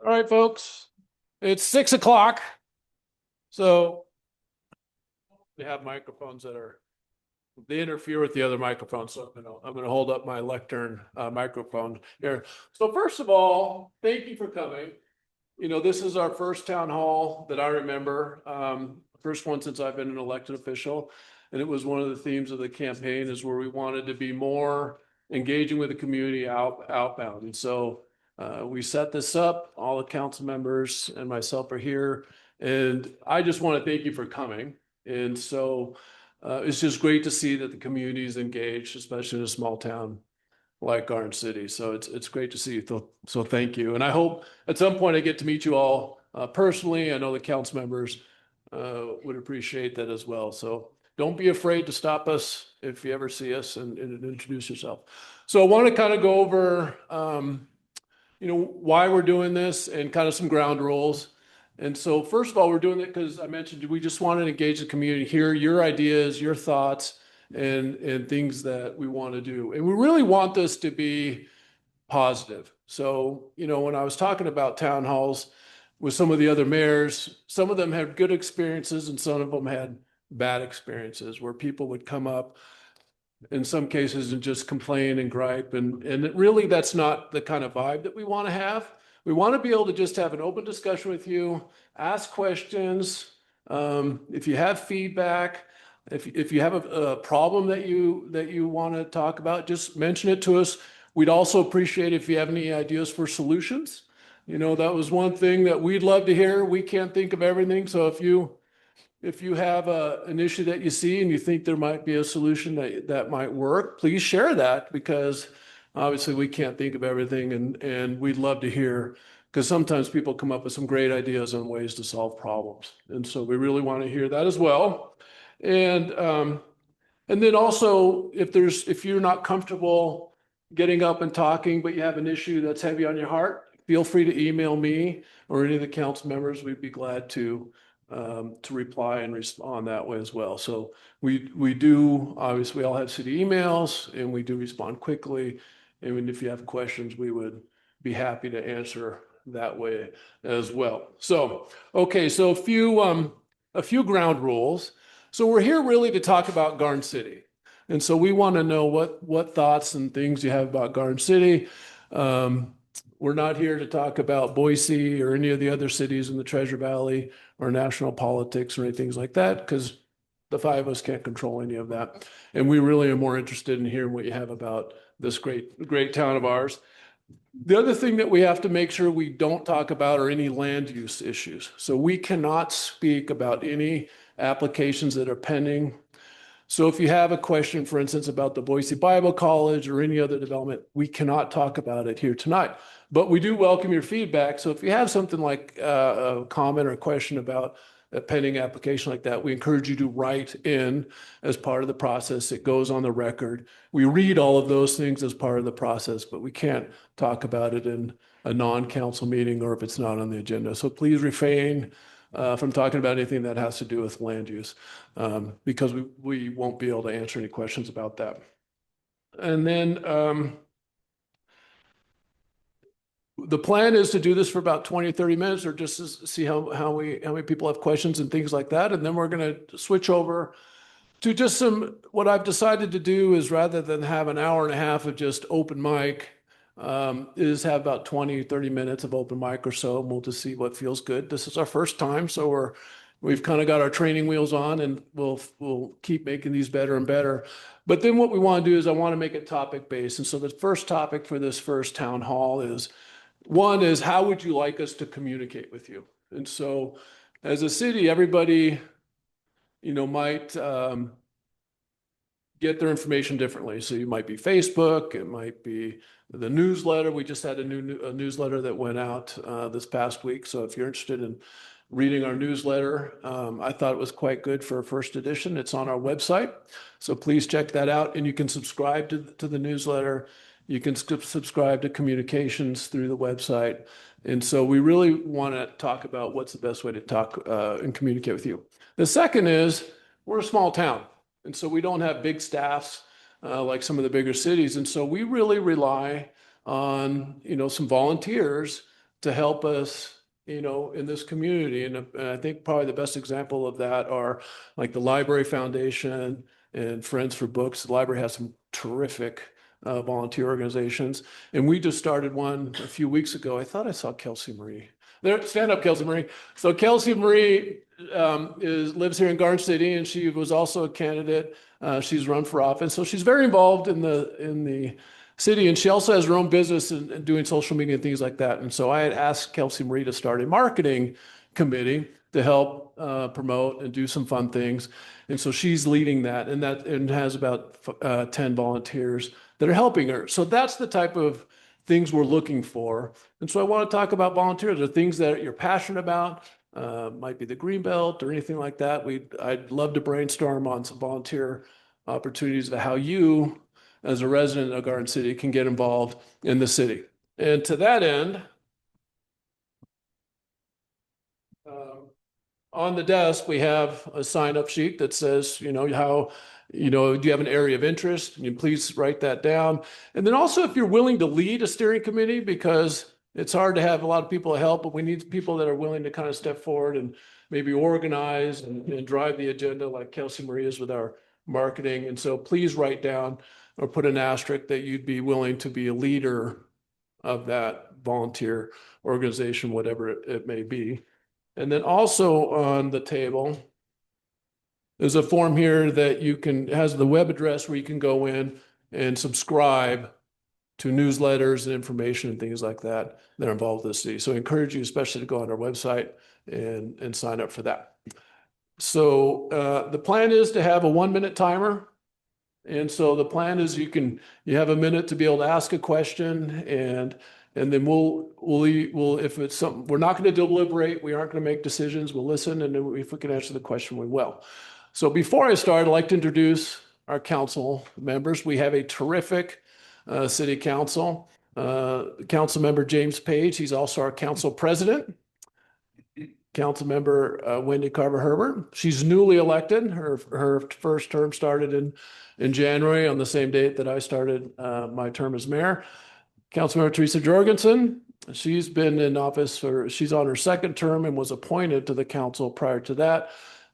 All right, folks, it's 6 o'clock. So we have microphones they interfere with the other microphones. So I'm gonna hold up my lectern microphone here. So first of all, thank you for coming. This is our first town hall that I remember, first one since I've been an elected official. And it was one of the themes of the campaign is where we wanted to be more engaging with the community outbound. And so we set this up, all the council members and myself are here. And I just want to thank you for coming. And so it's just great to see that the community is engaged, especially in a small town like Garden City. So it's great to see you. So thank you. And I hope at some point I get to meet you all personally. I know the council members would appreciate that as well. So don't be afraid to stop us if you ever see us and introduce yourself. So I want to kind of go over, why we're doing this and kind of some ground rules. And so first of all, we're doing it because I mentioned we just want to engage the community, hear your ideas, your thoughts, and things that we want to do. And we really want this to be positive. So, when I was talking about town halls with some of the other mayors, some of them had good experiences and some of them had bad experiences where people would come up in some cases and just complain and gripe. And really, that's not the kind of vibe that we want to have. We want to be able to just have an open discussion with you, ask questions. If you have feedback, if you have a problem that you want to talk about, just mention it to us. We'd also appreciate if you have any ideas for solutions. That was one thing that we'd love to hear. We can't think of everything. So if you have an issue that you see and you think there might be a solution that might work, please share that, because obviously we can't think of everything, and we'd love to hear, because sometimes people come up with some great ideas on ways to solve problems. And so we really want to hear that as well. And then also, if you're not comfortable getting up and talking, but you have an issue that's heavy on your heart, feel free to email me or any of the council members. We'd be glad to reply and respond that way as well. So we do, obviously, we all have city emails and we do respond quickly. And if you have questions, we would be happy to answer that way as well. So, okay, so a few ground rules. So we're here really to talk about Garden City. And so we want to know what thoughts and things you have about Garden City. We're not here to talk about Boise or any of the other cities in the Treasure Valley or national politics or anything like that, because the five of us can't control any of that. And we really are more interested in hearing what you have about this great town of ours. The other thing that we have to make sure we don't talk about are any land use issues. So we cannot speak about any applications that are pending. So if you have a question, for instance, about the Boise Bible College or any other development, we cannot talk about it here tonight. But we do welcome your feedback. So if you have something like a comment or a question about a pending application like that, we encourage you to write in as part of the process. It goes on the record. We read all of those things as part of the process, but we can't talk about it in a non-council meeting or if it's not on the agenda. So please refrain from talking about anything that has to do with land use, because we won't be able to answer any questions about that. And then the plan is to do this for about 20 or 30 minutes, or just to see how many people have questions and things like that. And then we're going to switch over to just what I've decided to do is, rather than have an hour and a half of just open mic, is have about 20, 30 minutes of open mic or so, and we'll just see what feels good. This is our first time, so we've kind of got our training wheels on, and we'll keep making these better and better. But then what we want to do is I want to make it topic based. And so the first topic for this first town hall is, one is, how would you like us to communicate with you? And so as a city, everybody, might get their information differently. So you might be Facebook, it might be the newsletter. We just had a newsletter that went out this past week. So if you're interested in reading our newsletter, I thought it was quite good for a first edition. It's on our website. So please check that out. And you can subscribe to the newsletter. You can subscribe to communications through the website. And so we really want to talk about what's the best way to talk and communicate with you. The second is, we're a small town. And so we don't have big staffs. like some of the bigger cities. And so we really rely on, some volunteers to help us, in this community. And I think probably the best example of that are like the Library Foundation and Friends for Books. The library has some terrific volunteer organizations. And we just started one a few weeks ago. I thought I saw Kelsey Marie. There, stand up, Kelsey Marie. So Kelsey Marie lives here in Garden City, and she was also a candidate. She's run for office, so she's very involved in the city, and she also has her own business and doing social media and things like that. And so I had asked Kelsey Marie to start a marketing committee to help promote and do some fun things. And so she's leading that, and has about 10 volunteers that are helping her. So that's the type of things we're looking for. And so I want to talk about volunteers, or things that you're passionate about. Might be the Greenbelt or anything like that. I'd love to brainstorm on some volunteer opportunities of how you, as a resident of Garden City, can get involved in the city. And to that end, on the desk, we have a sign-up sheet that says, do you have an area of interest? You please write that down. And then also, if you're willing to lead a steering committee, because it's hard to have a lot of people to help, but we need people that are willing to kind of step forward and maybe organize and drive the agenda, like Kelsey Marie is with our marketing. And so please write down or put an asterisk that you'd be willing to be a leader of that volunteer organization, whatever it may be. And then also on the table, there's a form here that has the web address where you can go in and subscribe to newsletters and information and things like that are involved with the city. So I encourage you especially to go on our website and sign up for that. So the plan is to have a 1-minute timer. And so the plan is you have a minute to be able to ask a question, and then we'll if it's something, we're not going to deliberate, we aren't going to make decisions, we'll listen, and then if we can answer the question, we will. So before I start, I'd like to introduce our council members. We have a terrific city council. Council member James Page, he's also our council president. Council member Wendy Carver Herbert, she's newly elected. Her first term started in January, on the same date that I started my term as mayor. Councilmember Teresa Jorgensen, she's been in office she's on her second term and was appointed to the council prior to that.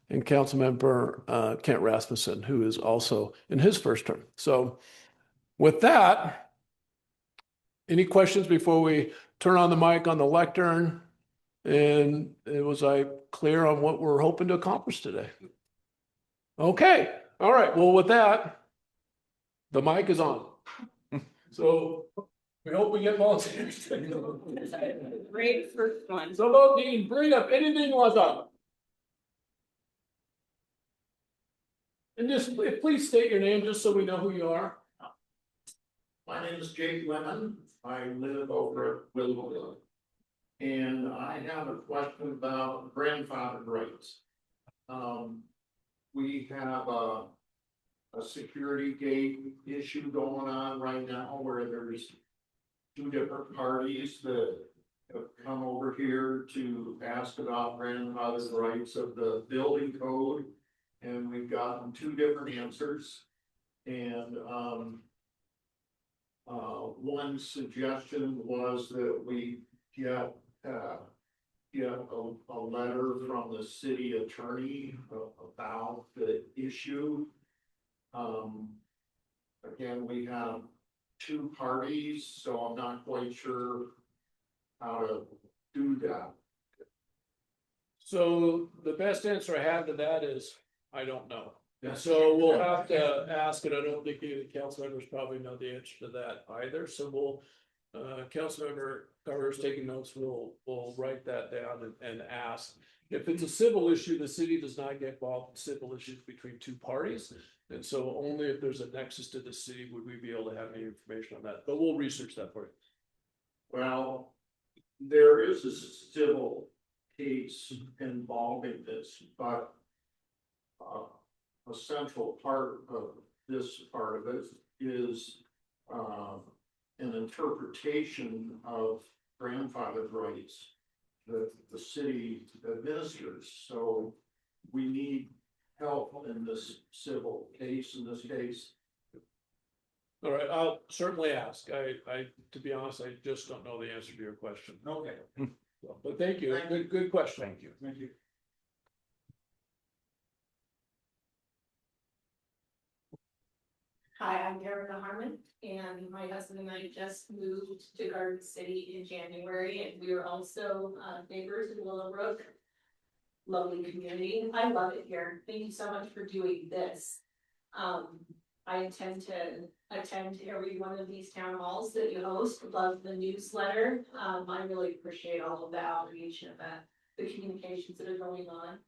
And Councilmember Kent Rasmussen, who is also in his first term. So with that, any questions before we turn on the mic on the lectern? And was I clear on what we're hoping to accomplish today? Okay. All right. Well, with that, the mic is on. So we hope we get volunteers. Great first one. So about Dean, bring up anything you want up. And just please state your name just so we know who you are. My name is Jake Lemon. I live over at Willowville. And I have a question about grandfather rights. We have a security gate issue going on right now where there's 2 different parties that have come over here to ask about grandfather's rights of the building code. And we've gotten 2 different answers. And one suggestion was that we get a letter from the city attorney about the issue. Again, we have 2 parties, so I'm not quite sure how to do that. So the best answer I have to that is, I don't know. And so we'll have to ask, and I don't think any of the council members probably know the answer to that either. So we'll, council member Carver's taking notes, we'll write that down and ask. If it's a civil issue, the city does not get involved in civil issues between 2 parties. And so only if there's a nexus to the city would we be able to have any information on that, but we'll research that for you. Well, there is a civil case involving this, but a central part of this part of it is an interpretation of grandfather's rights that the city administers. So we need help in this civil case. In this case, All right, I'll certainly ask. To be honest, I just don't know the answer to your question. Okay. So, but thank you. Good question. Thank you. Thank you. Hi, I'm Erica Harmon, and my husband and I just moved to Garden City in January, and we were also neighbors in Willowbrook. Lovely community. I love it here. Thank you so much for doing this. I intend to attend every one of these town halls that you host. Love the newsletter. I really appreciate all of the outreach and the communications that are going on.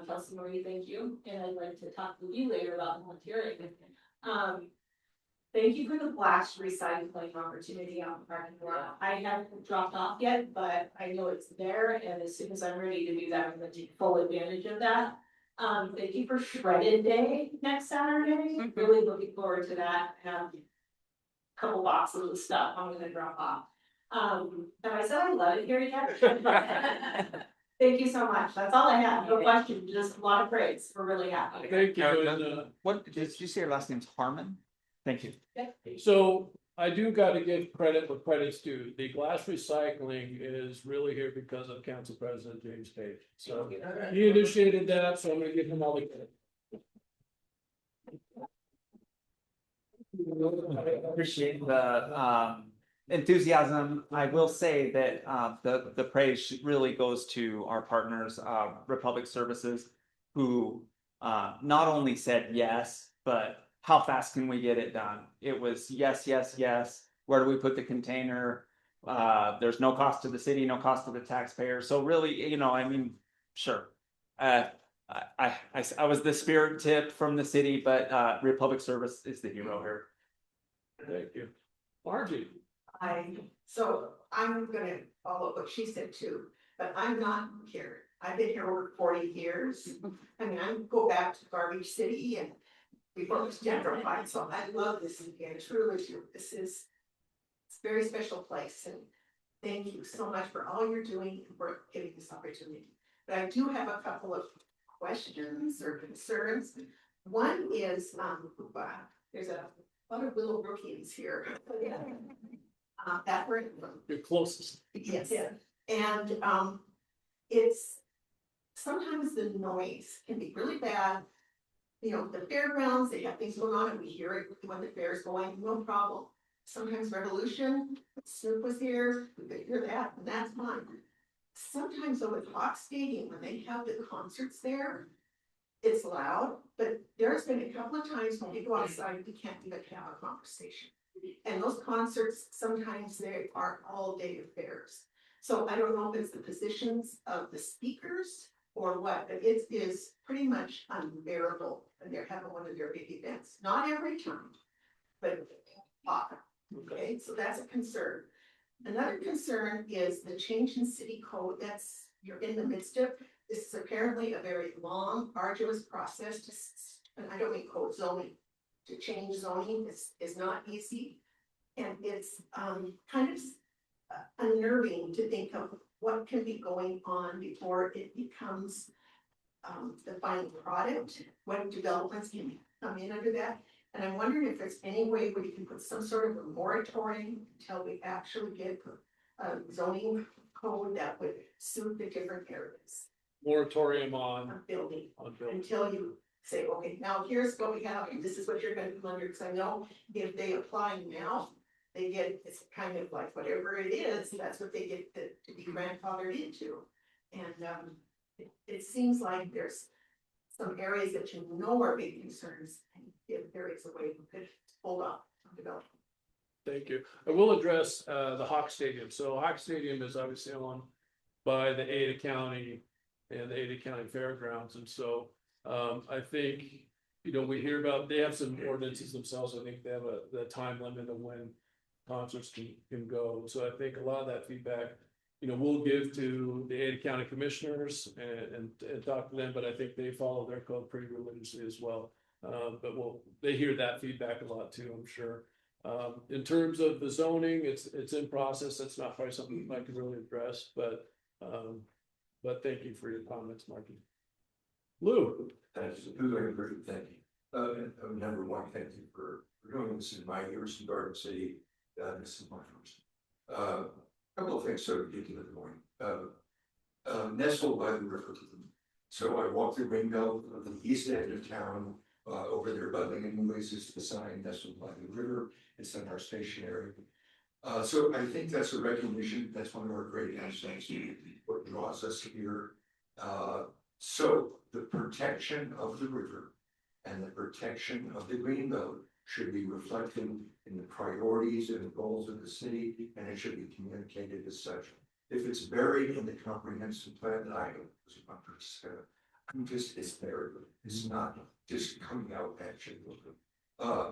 Kelsey Marie, thank you. And I'd like to talk with you later about volunteering. Thank you for the blast recycling opportunity on the parking lot. I haven't dropped off yet, but I know it's there, and as soon as I'm ready to do that, I'm gonna take full advantage of that. Thank you for Shredded Day next Saturday. Really looking forward to that. I have a couple boxes of stuff I'm gonna drop off. Have I said I love it here yet? Thank you so much. That's all I have. No question, just a lot of praise. We're really happy. Thank you. And, What, did you say your last name's Harmon? Thank you. so I do gotta give credit where credit's due. The glass recycling is really here because of Council President James Page. So he initiated that, so I'm gonna give him all the credit. Appreciate the enthusiasm. I will say that the praise really goes to our partners, Republic Services, who not only said yes, but how fast can we get it done? It was yes, yes, yes. Where do we put the container? There's no cost to the city, no cost to the taxpayer. So really, I mean, sure. I was the spirit tip from the city, but Republic Service is the hero here. Thank you. Margie. So I'm gonna follow what she said too, but I'm not here. I've been here over 40 years. I mean, I go back to Garbage City and before it was gentrified, so I love this again, truly do. It's a very special place, and thank you so much for all you're doing and for giving this opportunity. But I do have a couple of questions or concerns. One is, there's a lot of Willowbrookians here. That were You're closest. yes, and it's sometimes the noise can be really bad. The fairgrounds, they have things going on and we hear it when the fair is going, no problem. Sometimes Revolution, Snoop was here, we could hear that, and that's fine. Sometimes over at Hawk Stadium, when they have the concerts there, it's loud, but there's been a couple of times when we go outside, we can't even have a conversation. And those concerts, sometimes they are all day affairs. So I don't know if it's the positions of the speakers or what, but it is pretty much unbearable when they're having one of their big events. Not every time, but often. Okay, so that's a concern. Another concern is the change in city code you're in the midst of. This is apparently a very long, arduous process and I don't mean code zoning. To change zoning is not easy. And it's kind of unnerving to think of what can be going on before it becomes the final product, what developments can come in under that. And I'm wondering if there's any way where you can put some sort of a moratorium until we actually get a zoning code that would suit the different areas. Moratorium on Building. building. Until you say, okay, now here's what we have, and this is what you're gonna come under, because I know if they apply now, they get, it's kind of like whatever it is, that's what they get to be grandfathered into. And it seems like there's some areas that are big concerns, and if there is a way we could hold up on development. Thank you. I will address the Hawk Stadium. So Hawk Stadium is obviously owned by the Ada County and the Ada County Fairgrounds. And so I think, we hear about, they have some ordinances themselves. I think they have the time limit of when concerts can go. So I think a lot of that feedback, we'll give to the Ada County Commissioners and talk to them, but I think they follow their code pretty religiously as well. But they hear that feedback a lot too, I'm sure. In terms of the zoning, it's in process. That's not probably something I can really address, but thank you for your comments, Marky. Lou. Thank you. Number one, thank you for doing this in my years in Garden City. This is my first. Couple of things so to get to the point. Nestled by the river. So I walked the ring belt of the east end of town, over there by Lincoln Ways is the sign nestled by the river. It's in our stationery. So I think that's a recognition. That's one of our great assets. What draws us here. So the protection of the river and the protection of the greenbelt should be reflected in the priorities and the goals of the city, and it should be communicated as such. If it's buried in the comprehensive plan that I it's there, it's not just coming out at you.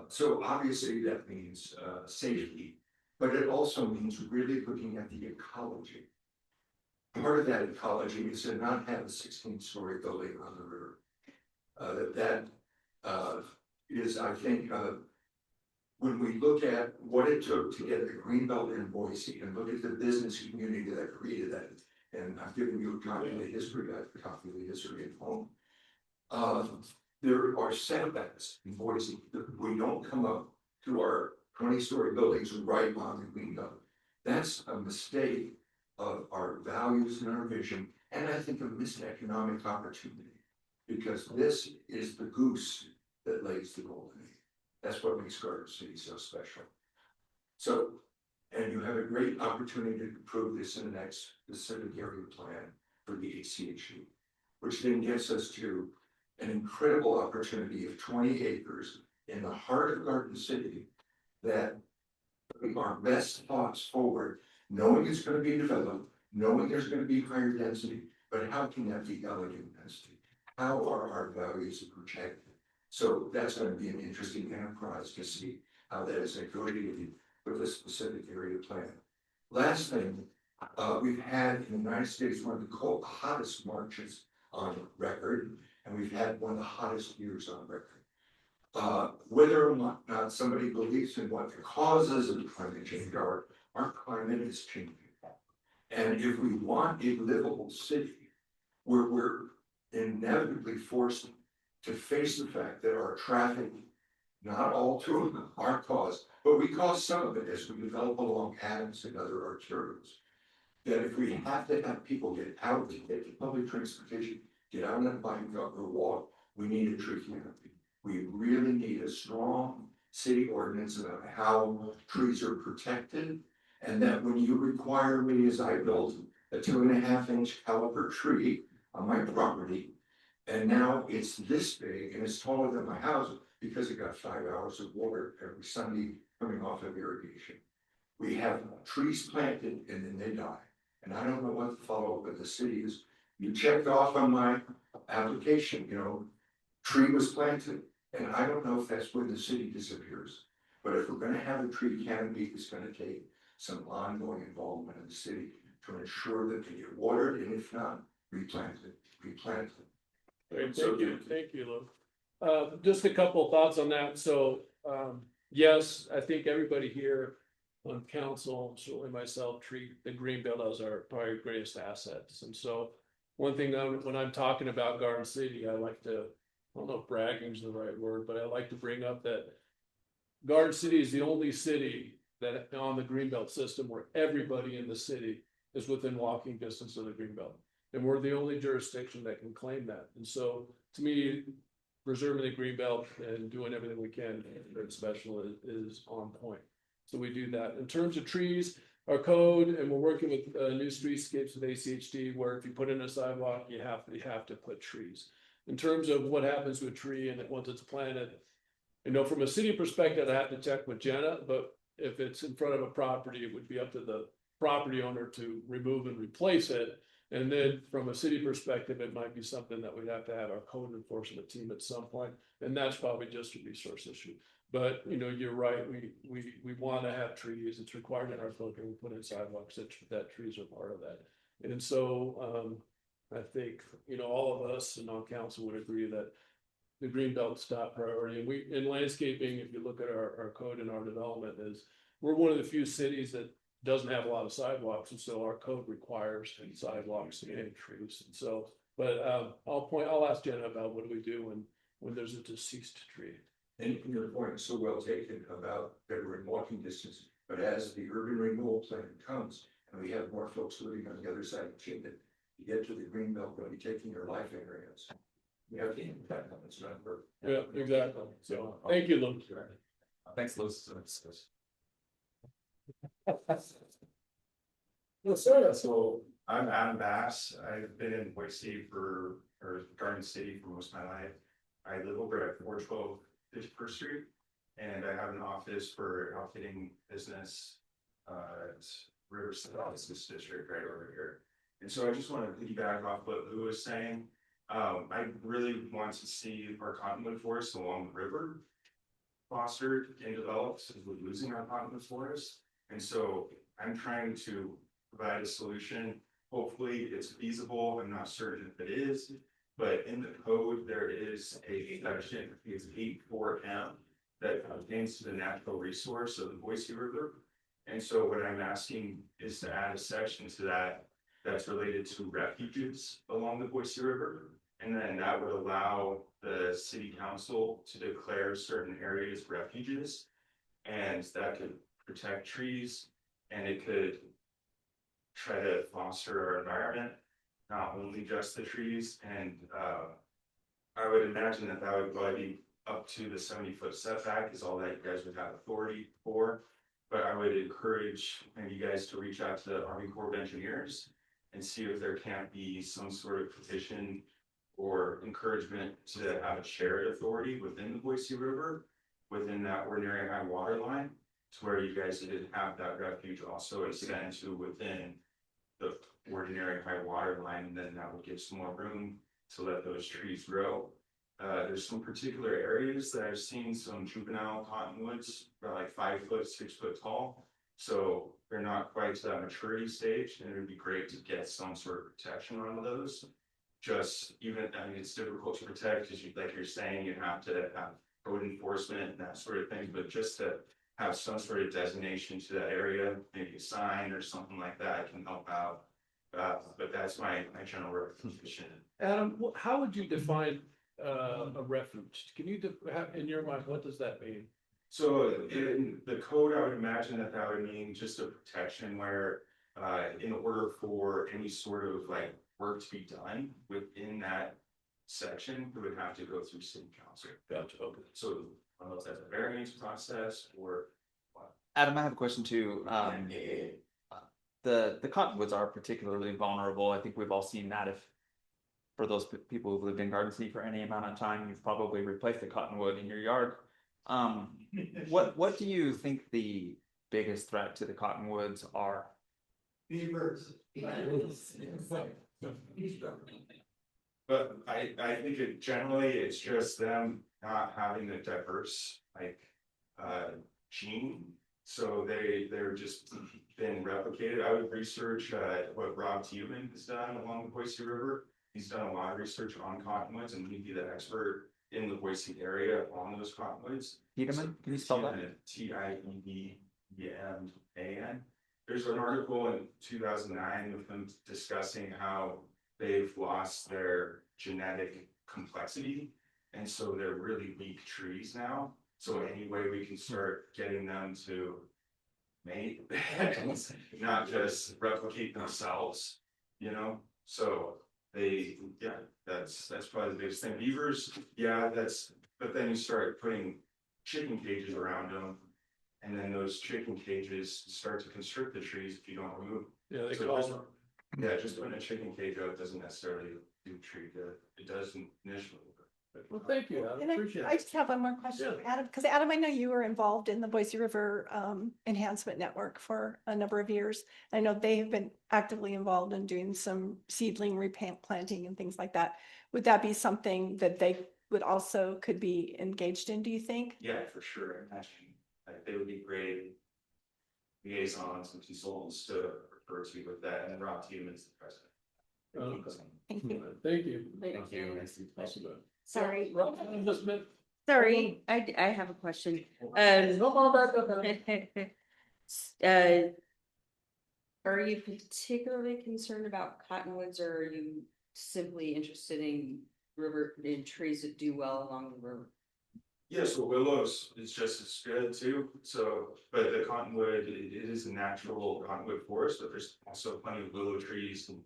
So obviously that means safety, but it also means really looking at the ecology. Part of that ecology is to not have a 16-story building on the river. That is, I think, when we look at what it took to get the greenbelt in Boise and look at the business community that created that, and I've given you a copy of the history, I've a copy of the history at home. There are setbacks in Boise that we don't come up to our 20-story buildings right on the greenbelt. That's a mistake of our values and our vision, and I think a missed economic opportunity, because this is the goose that lays the golden egg. That's what makes Garden City so special. So, and you have a great opportunity to prove this in the next specific area plan for the HCHU, which then gets us to an incredible opportunity of 20 acres in the heart of Garden City that our best thoughts forward, knowing it's going to be developed, knowing there's going to be higher density, but how can that be elegant density? How are our values protected? So that's going to be an interesting enterprise to see how that is negotiated with a specific area plan. Last thing, we've had in the United States one of the hottest marches on record, and we've had one of the hottest years on record. Whether or not somebody believes in what the causes of climate change are, our climate is changing. And if we want a livable city, we're inevitably forced to face the fact that our traffic, not all to our cause, but we cause some of it as we develop along Adams and other arterials. That if we have to have people get out, get public transportation, get out on a bike or walk, we need a tree canopy. We really need a strong city ordinance about how trees are protected, and that when you require me, as I built a 2.5-inch caliber tree on my property, and now it's this big and it's taller than my house because it got 5 hours of water every Sunday coming off of irrigation. We have trees planted and then they die. And I don't know what the follow-up of the city is. You checked off on my application, tree was planted. And I don't know if that's when the city disappears. But if we're going to have a tree canopy, it's going to take some ongoing involvement of the city to ensure that they get watered, and if not, replanted. Great, thank you, Lou. Just a couple of thoughts on that. So, yes, I think everybody here on council, certainly myself, treat the greenbelt as our probably greatest assets. And so, one thing when I'm talking about Garden City, I like to, I don't know if bragging is the right word, but I like to bring up that Garden City is the only city that on the greenbelt system where everybody in the city is within walking distance of the greenbelt. And we're the only jurisdiction that can claim that. And so to me, preserving the greenbelt and doing everything we can that's special is on point. So we do that. In terms of trees, our code, and we're working with new streetscapes with ACHD, where if you put in a sidewalk, you have to put trees. In terms of what happens with a tree and once it's planted, from a city perspective, I have to check with Jenna, but if it's in front of a property, it would be up to the property owner to remove and replace it. And then from a city perspective, it might be something that we'd have to have our code enforcement team at some point. And that's probably just a resource issue. But, you're right, we want to have trees. It's required in our code, and we put in sidewalks that trees are part of that. And so I think, all of us and on council would agree that the greenbelt's top priority. And in landscaping, if you look at our code and our development, we're one of the few cities that doesn't have a lot of sidewalks, and so our code requires sidewalks and trees. And so, but I'll ask Jenna about what do we do when there's a deceased tree. And your point is so well taken about that we're in walking distance, but as the urban renewal plan comes, and we have more folks living on the other side of Chinden, you get to the green belt, when you're taking your life areas. We have to impact them, it's not work. Yeah, exactly. So, thank you, Lou. Thanks, Louis. Yes, sir. So I'm Adam Bass. I've been in Boise or Garden City for most of my life. I live over at 412 51st Street, and I have an office for outfitting business. It's Riverside Business District right over here. And so I just want to piggyback off what Lou was saying. I really want to see our cottonwood forest along the river fostered and developed, since we're losing our cottonwood forest. And so I'm trying to provide a solution. Hopefully it's feasible. I'm not certain if it is, but in the code, there is a section, it's 8.4M, that pertains to the natural resource of the Boise River. And so what I'm asking is to add a section to that that's related to refuges along the Boise River. And then that would allow the city council to declare certain areas refuges, and that could protect trees, and it could try to foster our environment, not only just the trees. And I would imagine that that would probably be up to the 70-foot setback is all that you guys would have authority for. But I would encourage maybe you guys to reach out to the Army Corps of Engineers and see if there can't be some sort of petition or encouragement to have a shared authority within the Boise River, within that ordinary high water line, to where you guys could have that refuge also extend to within the ordinary high water line, and then that would give some more room to let those trees grow. There's some particular areas that I've seen some juvenile cottonwoods, about like 5 foot, 6 foot tall. So they're not quite to that maturity stage, and it would be great to get some sort of protection on those. Just even, I mean, it's difficult to protect because, like you're saying, you have to have code enforcement and that sort of thing, but just to have some sort of designation to that area, maybe a sign or something like that can help out. But that's my general recommendation. Adam, how would you define a refuge? Can you have in your mind, what does that mean? So in the code, I would imagine that that would mean just a protection where in order for any sort of like work to be done within that section, it would have to go through city council. Gotcha. Okay. So I don't know if that's a variance process or what. Adam, I have a question too. The cottonwoods are particularly vulnerable. I think we've all seen that. If for those people who've lived in Garden City for any amount of time, you've probably replaced a cottonwood in your yard. What do you think the biggest threat to the cottonwoods are? Beavers. But I think it generally it's just them not having a diverse like gene. So they're just been replicated. I would research what Rob Tiedemann has done along the Boise River. He's done a lot of research on cottonwoods, and he'd be the expert in the Boise area on those cottonwoods. Tiedemann? Can you spell that? Tiedemann. There's an article in 2009 of them discussing how they've lost their genetic complexity, and so they're really weak trees now. So any way we can start getting them to mate, not just replicate themselves, you know? So that's probably the biggest thing. Beavers, but then you start putting chicken cages around them, and then those chicken cages start to constrict the trees if you don't remove. Yeah, they So call just- them. Yeah, just putting a chicken cage out doesn't necessarily do tree good. It does initially. Well, thank you. I And appreciate I it. just have one more question, Yeah. Adam, because Adam, I know you were involved in the Boise River Enhancement Network for a number of years. I know they have been actively involved in doing some seedling replanting and things like that. Would that be something that they would also could be engaged in, do you think? Yeah, for sure. I imagine like they would be great liaisons and consultants to refer to with that. And Rob Tiedemann is the president. Thank you. Thank you. Thank you. Awesome. Sorry, Rob, just a minute. sorry, I have a question. Come on back up. Adam. Are you particularly concerned about cottonwoods, or are you simply interested in river and trees that do well along the river? Yes, the willows is just as good too, so, but the cottonwood, it is a natural cottonwood forest, but there's also plenty of willow trees and.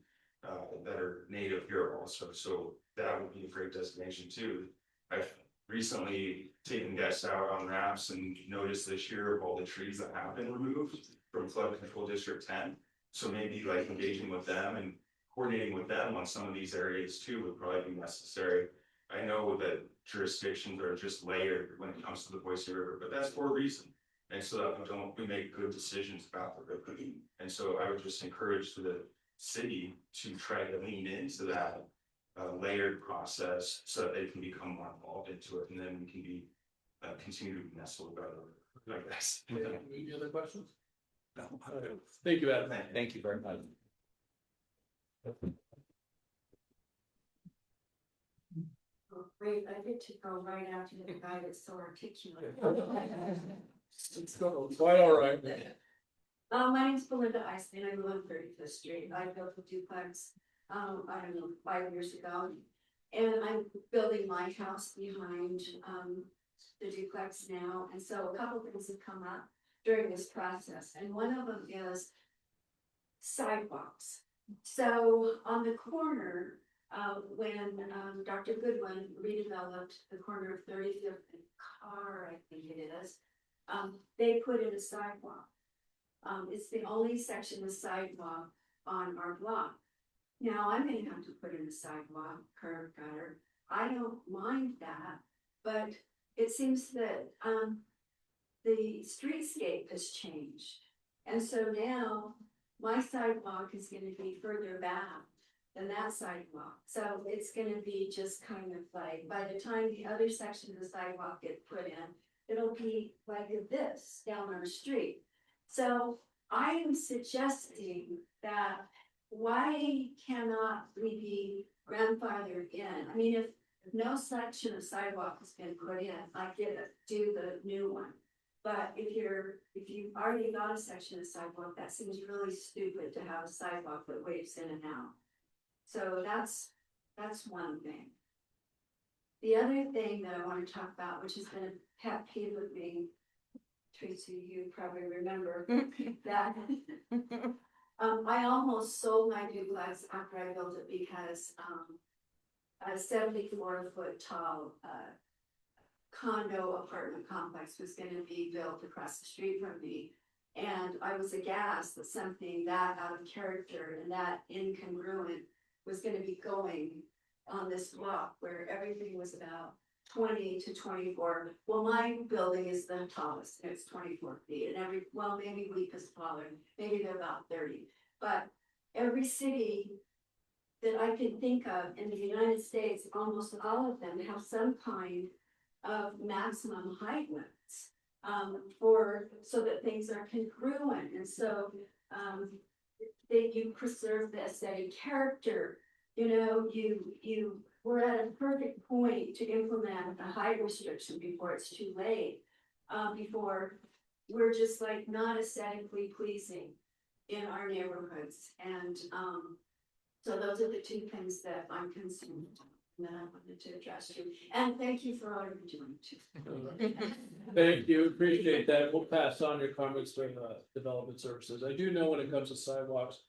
That are native here also, so that would be a great destination too. I've recently taken guests out on rafts and noticed this year of all the trees that have been removed from flood control district 10. So maybe like engaging with them and coordinating with them on some of these areas too would probably be necessary. I know that jurisdictions are just layered when it comes to the Boise River, but that's for a reason. And so that we make good decisions about the river. And so I would just encourage the city to try to lean into that layered process so that they can become more involved into it, and then we can be continue to be nestled about it, I guess. Any other questions? No. Thank you, Adam. Thank you very much. Oh, great, I get to go right after the guy that's so articulate. It's quite all right. My name's Belinda Iceman, I live on 35th Street, I built a duplex, I don't know, 5 years ago. And I'm building my house behind, the duplex now, and so a couple things have come up during this process, and one of them is sidewalks. So on the corner, when Dr. Goodwin redeveloped the corner of 35th and Carr, I think it is, they put in a sidewalk. It's the only section of sidewalk on our block. Now, I'm gonna have to put in a sidewalk, curb gutter. I don't mind that, but it seems that the streetscape has changed. And so now my sidewalk is gonna be further back than that sidewalk. So it's gonna be just kind of like, by the time the other section of the sidewalk get put in, it'll be like this down our street. So I am suggesting that why cannot we be grandfathered in? I mean, if no section of sidewalk has been put in, I get it, do the new one. But if you've already got a section of sidewalk, that seems really stupid to have a sidewalk that waves in and out. So that's one thing. The other thing that I want to talk about, which has been a pet peeve with me, Tracy, you probably remember that I almost sold my duplex after I built it because a 74-foot tall condo apartment complex was going to be built across the street from me. And I was aghast that something that out of character and that incongruent was going to be going on this block where everything was about 20 to 24. Well, my building is the tallest, and it's 24 feet, and maybe Leap is taller, maybe they're about 30. But every city that I can think of in the United States, almost all of them have some kind of maximum height limits so that things are congruent, and so that you preserve the aesthetic character. You know, we're at a perfect point to implement a height restriction before it's too late, before we're just like not aesthetically pleasing in our neighborhoods. And so those are the two things that I'm concerned about, and that I wanted to address you. And thank you for all you're doing too. Thank you, appreciate that. We'll pass on your comments during the development services. I do know when it comes to sidewalks,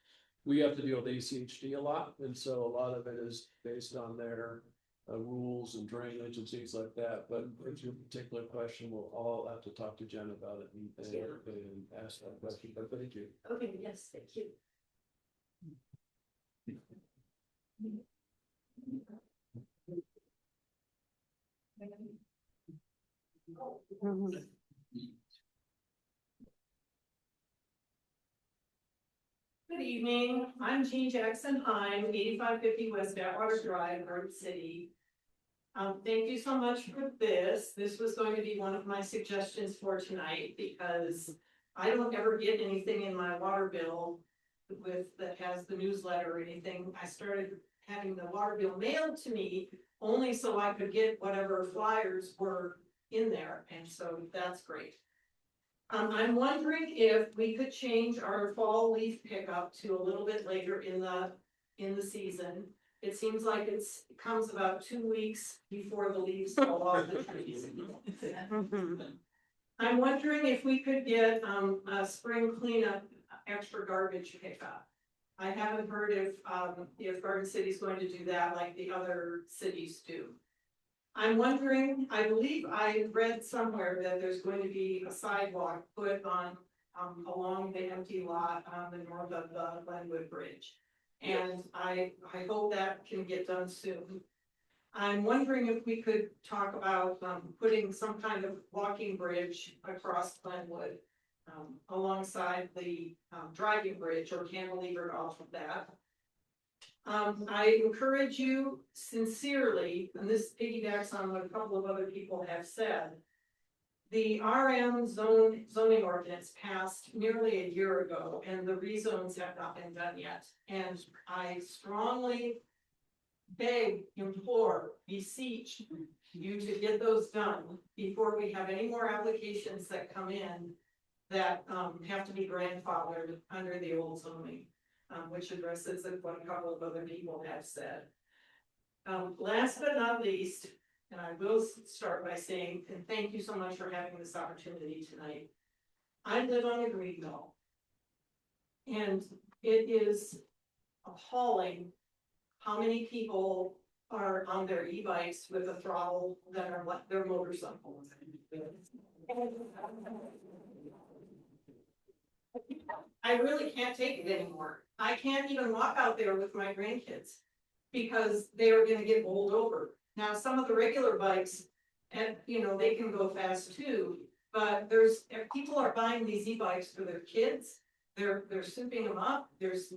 we have to deal with ACHD a lot, and so a lot of it is based on their rules and drainage and things like that. But if your particular question, we'll all have to talk to Jen about it and ask that question. But thank you. Okay, yes, thank you. Good evening, I'm Jean Jackson Hine, 8550 West Atwater Drive, Garden City. Thank you so much for this. This was going to be one of my suggestions for tonight because I don't ever get anything in my water bill that has the newsletter or anything. I started having the water bill mailed to me only so I could get whatever flyers were in there, and so that's great. I'm wondering if we could change our fall leaf pickup to a little bit later in the season It seems like it comes about 2 weeks before the leaves fall off the trees. I'm wondering if we could get, a spring cleanup, extra garbage pickup. I haven't heard if Garden City's going to do that like the other cities do. I'm wondering, I believe I read somewhere that there's going to be a sidewalk put on, along the empty lot on the north of the Glenwood Bridge. And I hope that can get done soon. I'm wondering if we could talk about, putting some kind of walking bridge across Glenwood, alongside the, driving bridge or cantilevered off of that. I encourage you sincerely, and this piggybacks on what a couple of other people have said. The RM zoning ordinance passed nearly a year ago, and the rezones have not been done yet. And I strongly beg, implore, beseech you to get those done before we have any more applications that come in that have to be grandfathered under the old zoning, which addresses what a couple of other people have said. Last but not least, and I will start by saying, and thank you so much for having this opportunity tonight. I live on a green belt. And it is appalling how many people are on their e-bikes with a throttle that are like their motorcycles. I really can't take it anymore. I can't even walk out there with my grandkids because they are gonna get bowled over. Now, some of the regular bikes, and they can go fast too, but if people are buying these e-bikes for their kids, they're souping them up. There's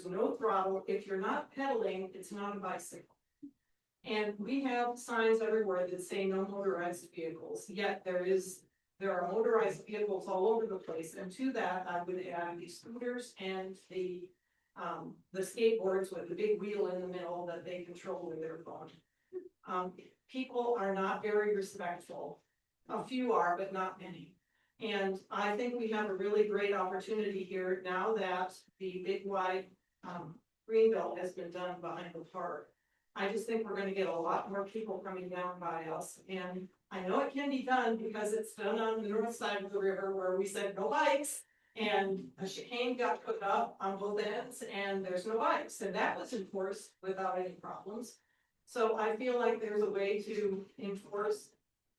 no throttle. If you're not pedaling, it's not a bicycle. And we have signs everywhere that say no motorized vehicles, yet there are motorized vehicles all over the place. And to that, I would add the scooters and the skateboards with the big wheel in the middle that they control with their phone. People are not very respectful. A few are, but not many. And I think we have a really great opportunity here now that the big wide greenbelt has been done behind the park. I just think we're gonna get a lot more people coming down by us. And I know it can be done because it's done on the north side of the river where we said no bikes. And a chicane got put up on both ends and there's no bikes. And that was enforced without any problems. So I feel like there's a way to enforce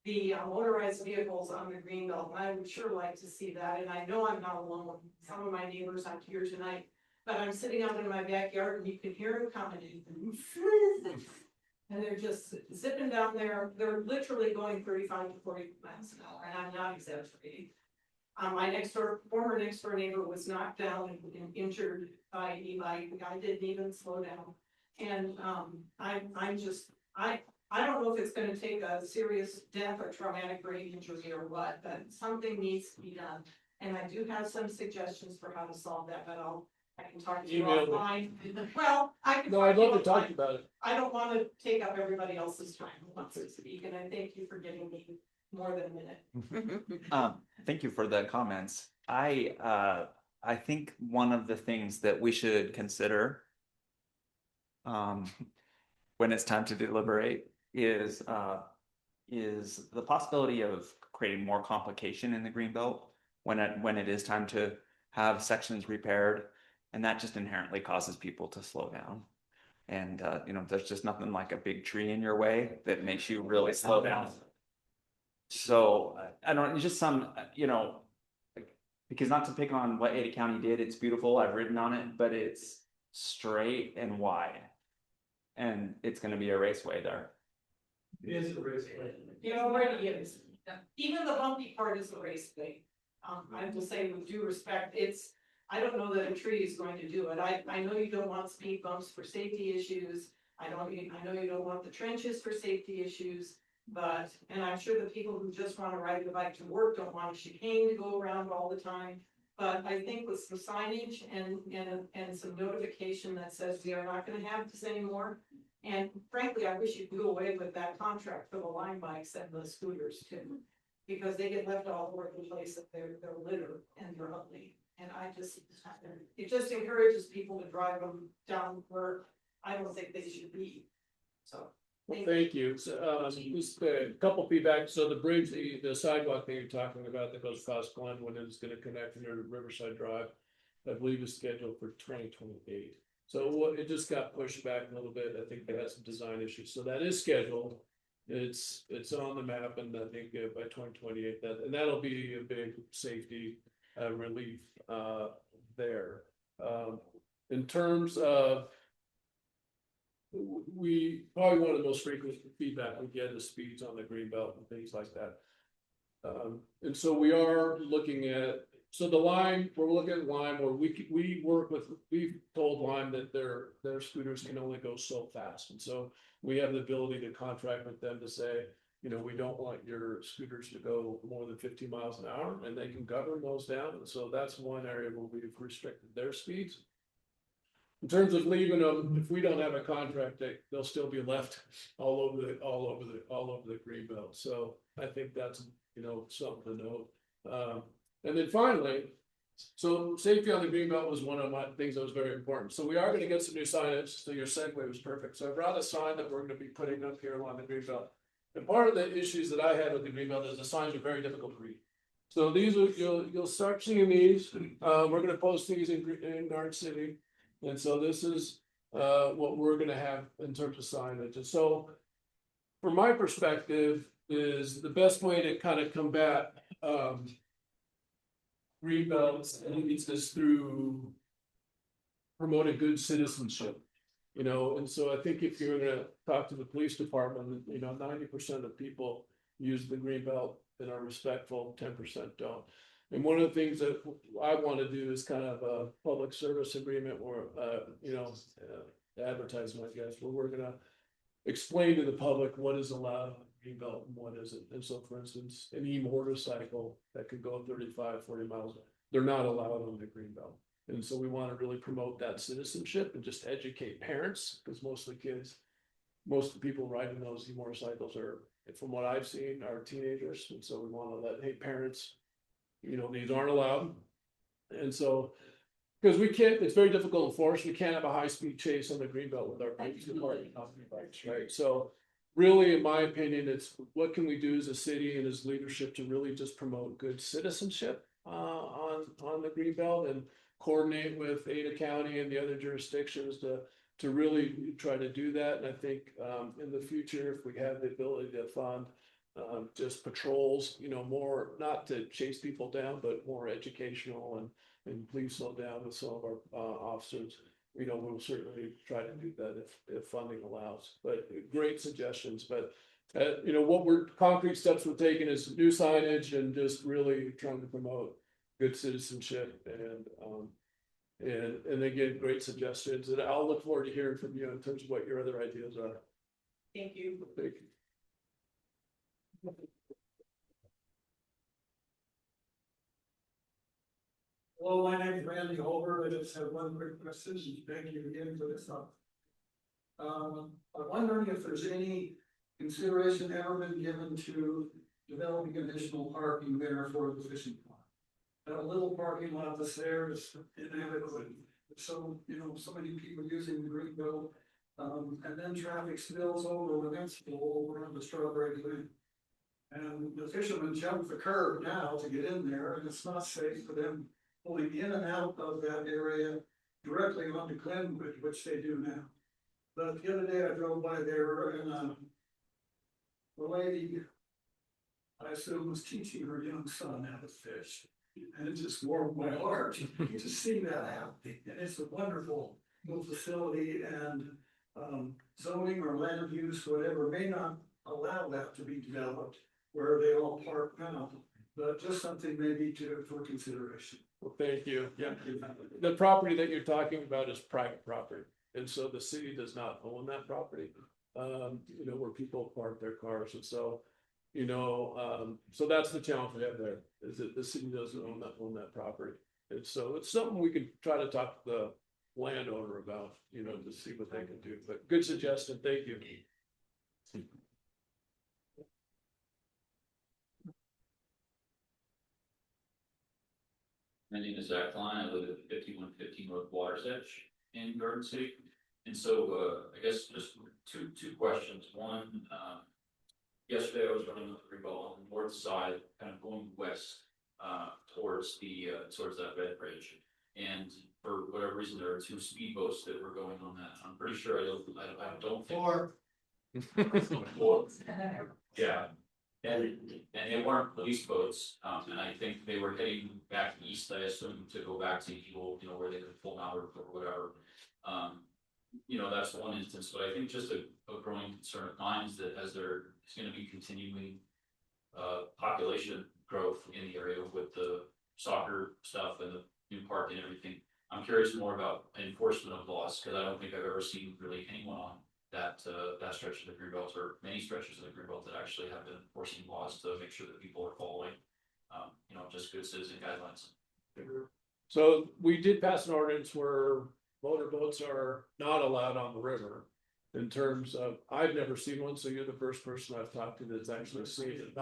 the motorized vehicles on the greenbelt, and I would sure like to see that. And I know I'm not alone. Some of my neighbors out here tonight, but I'm sitting out in my backyard and you can hear them coming. And they're just zipping down there. They're literally going 35 to 40 miles an hour, and I'm not exaggerating. My former next door neighbor was knocked down and injured by an e-bike. The guy didn't even slow down. And I don't know if it's gonna take a serious death or traumatic brain injury or what, but something needs to be done. And I do have some suggestions for how to solve that, but I can talk to you Email me. offline. Well, I can. No, I'd love to talk offline. about it. I don't wanna take up everybody else's time who wants to speak, and I thank you for giving me more than a minute. Thank you for the comments. I think one of the things that we should consider when it's time to deliberate is the possibility of creating more complication in the greenbelt when it is time to have sections repaired, and that just inherently causes people to slow down. And there's just nothing like a big tree in your way that makes you really slow down. So I don't, just some, because not to pick on what Ada County did, it's beautiful, I've ridden on it, but it's straight and wide. And it's gonna be a raceway there. It is a raceway. It already is. Even the bumpy part is a raceway. I will say with due respect, I don't know that a tree is going to do it. I know you don't want speed bumps for safety issues. I know you don't want the trenches for safety issues. And I'm sure the people who just want to ride the bike to work don't want a chicane to go around all the time. But I think with some signage and some notification that says we are not going to have this anymore. And frankly, I wish you could go away with that contract for the line bikes and the scooters too, because they get left all over the place of their litter and they're ugly. And it just encourages people to drive them down where I don't think they should be. So. Well, thank you. So, just a couple feedback. So the bridge, the sidewalk that you're talking about that goes past Glenwood is gonna connect into Riverside Drive. I believe is scheduled for 2028. So it just got pushed back a little bit. I think they had some design issues. So that is scheduled. It's on the map, and I think by 2028, that'll be a big safety relief there. In terms of, we probably one of the most frequent feedback we get is speeds on the greenbelt and things like that. And so we are looking at, so the Lime, we're looking at Lime where we work with, we've told Lime that their scooters can only go so fast. And so we have the ability to contract with them to say, you know, we don't want your scooters to go more than 50 miles an hour, and they can govern those down. And so that's one area where we've restricted their speeds. In terms of leaving them, if we don't have a contract, they'll still be left all over the green belt. So I think that's, you know, something to note. And then finally, so safety on the green belt was one of my things that was very important. So we are going to get some new signage. So your segue was perfect. So I brought a sign that we're going to be putting up here along the green belt. And part of the issues that I had with the green belt is the signs are very difficult to read. So these are, you'll start seeing these. We're going to post these in Garden City. And so this is what we're gonna have in terms of signage. And so from my perspective is the best way to kind of combat green belts is through promoting good citizenship. You know, and so I think if you're gonna talk to the police department, you know, 90% of people use the green belt and are respectful, 10% don't. And one of the things that I want to do is kind of a public service agreement or, you know, advertisement, I guess, where we're going to explain to the public what is allowed on the green belt and what isn't. And so, for instance, an e-motorcycle that could go 35, 40 miles, they're not allowed on the green belt. And so we want to really promote that citizenship and just educate parents, because most of the kids, most of the people riding those e-motorcycles are, from what I've seen, are teenagers. And so we want to let, hey, parents, you know, these aren't allowed. And so, because we can't, it's very difficult to enforce. We can't have a high-speed chase on the greenbelt with our bikes, right? So really, in my opinion, it's what can we do as a city and as leadership to really just promote good citizenship on the greenbelt and coordinate with Ada County and the other jurisdictions to really try to do that. And I think in the future, if we have the ability to fund just patrols, you know, more, not to chase people down, but more educational and please slow down with some of our officers. You know, we'll certainly try to do that if funding allows, but great suggestions. But you know, what concrete steps we're taking is new signage and just really trying to promote good citizenship and again, great suggestions. And I'll look forward to hearing from you in terms of what your other ideas are. Thank you. Thank you. Hello, my name is Randy Holber. I just have one quick question. Thank you again for this. I'm wondering if there's any consideration ever been given to developing additional parking there for the fishing pond. That little parking lot that's there is inadequate. So, you know, so many people using the greenbelt, and then traffic spills over the next floor over on the Strawberry Lane. And the fishermen jump the curb now to get in there, and it's not safe for them pulling in and out of that area directly onto Glenwood, which they do now. But the other day I drove by there and the lady, I assume, was teaching her young son how to fish. And it just warmed my heart to see that happen. And it's a wonderful little facility, and zoning or land use, whatever, may not allow that to be developed where they all park now. But just something maybe for consideration. Well, thank you. Yeah, the property that you're talking about is private property, and so the city does not own that property. You know, where people park their cars, and so, you know, so that's the challenge we have there, is that the city doesn't own that property, and so it's something we could try to talk to the landowner about, you know, to see what they can do. But good suggestion. Thank you. My name is Zach Klein. I live at 5115 North Water's Edge in Garden City. And so, I guess just two questions. One, yesterday I was running with Rebel on the north side, kind of going west, towards that red bridge. And for whatever reason, there are two speedboats that were going on that. I'm pretty sure I don't think. Four. Yeah. And they weren't police boats, and I think they were heading back east, I assume, to go back to Eagle, where they could pull out or whatever. That's one instance, but I think just a growing concern of mine is that as there is gonna be continuing population growth in the area with the soccer stuff and the new park and everything. I'm curious more about enforcement of laws, because I don't think I've ever seen really anyone on that stretch of the Greenbelt, or many stretches of the Greenbelt, that actually have been enforcing laws to make sure that people are following, just good citizen guidelines. So we did pass an ordinance where motorboats are not allowed on the river. In terms of, I've never seen one, so you're the first person I've talked to that's actually seen it.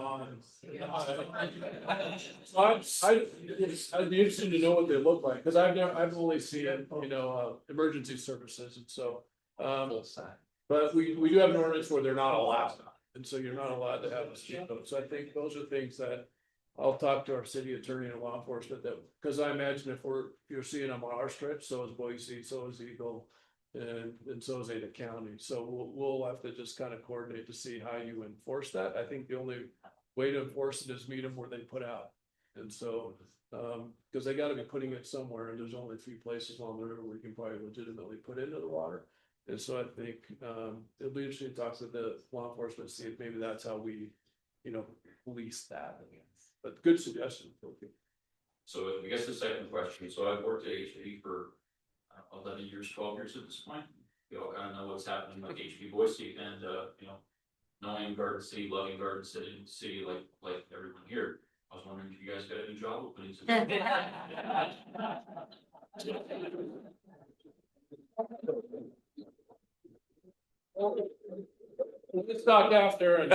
I'd be interested to know what they look like, because I've only seen, emergency services, and so. But we do have an ordinance where they're not allowed, and so you're not allowed to have a speedboat. So I think those are things that I'll talk to our city attorney and law enforcement, that, because I imagine if you're seeing them on our stretch, so is Boise, so is Eagle. And so is Ada County, so we'll have to just kind of coordinate to see how you enforce that. I think the only way to enforce it is meet them where they put out. And so, because they gotta be putting it somewhere, and there's only a few places along the river where you can probably legitimately put into the water. And so I think, it'll be interesting to talk to the law enforcement, see if maybe that's how we, police that. But good suggestion. So I guess the second question, so I've worked at HB for 11 years, 12 years at this point. We all kind of know what's happening like HB Boise, and knowing Garden City, loving Garden City like everyone here. I was wondering if you guys got any job openings. Let's talk after and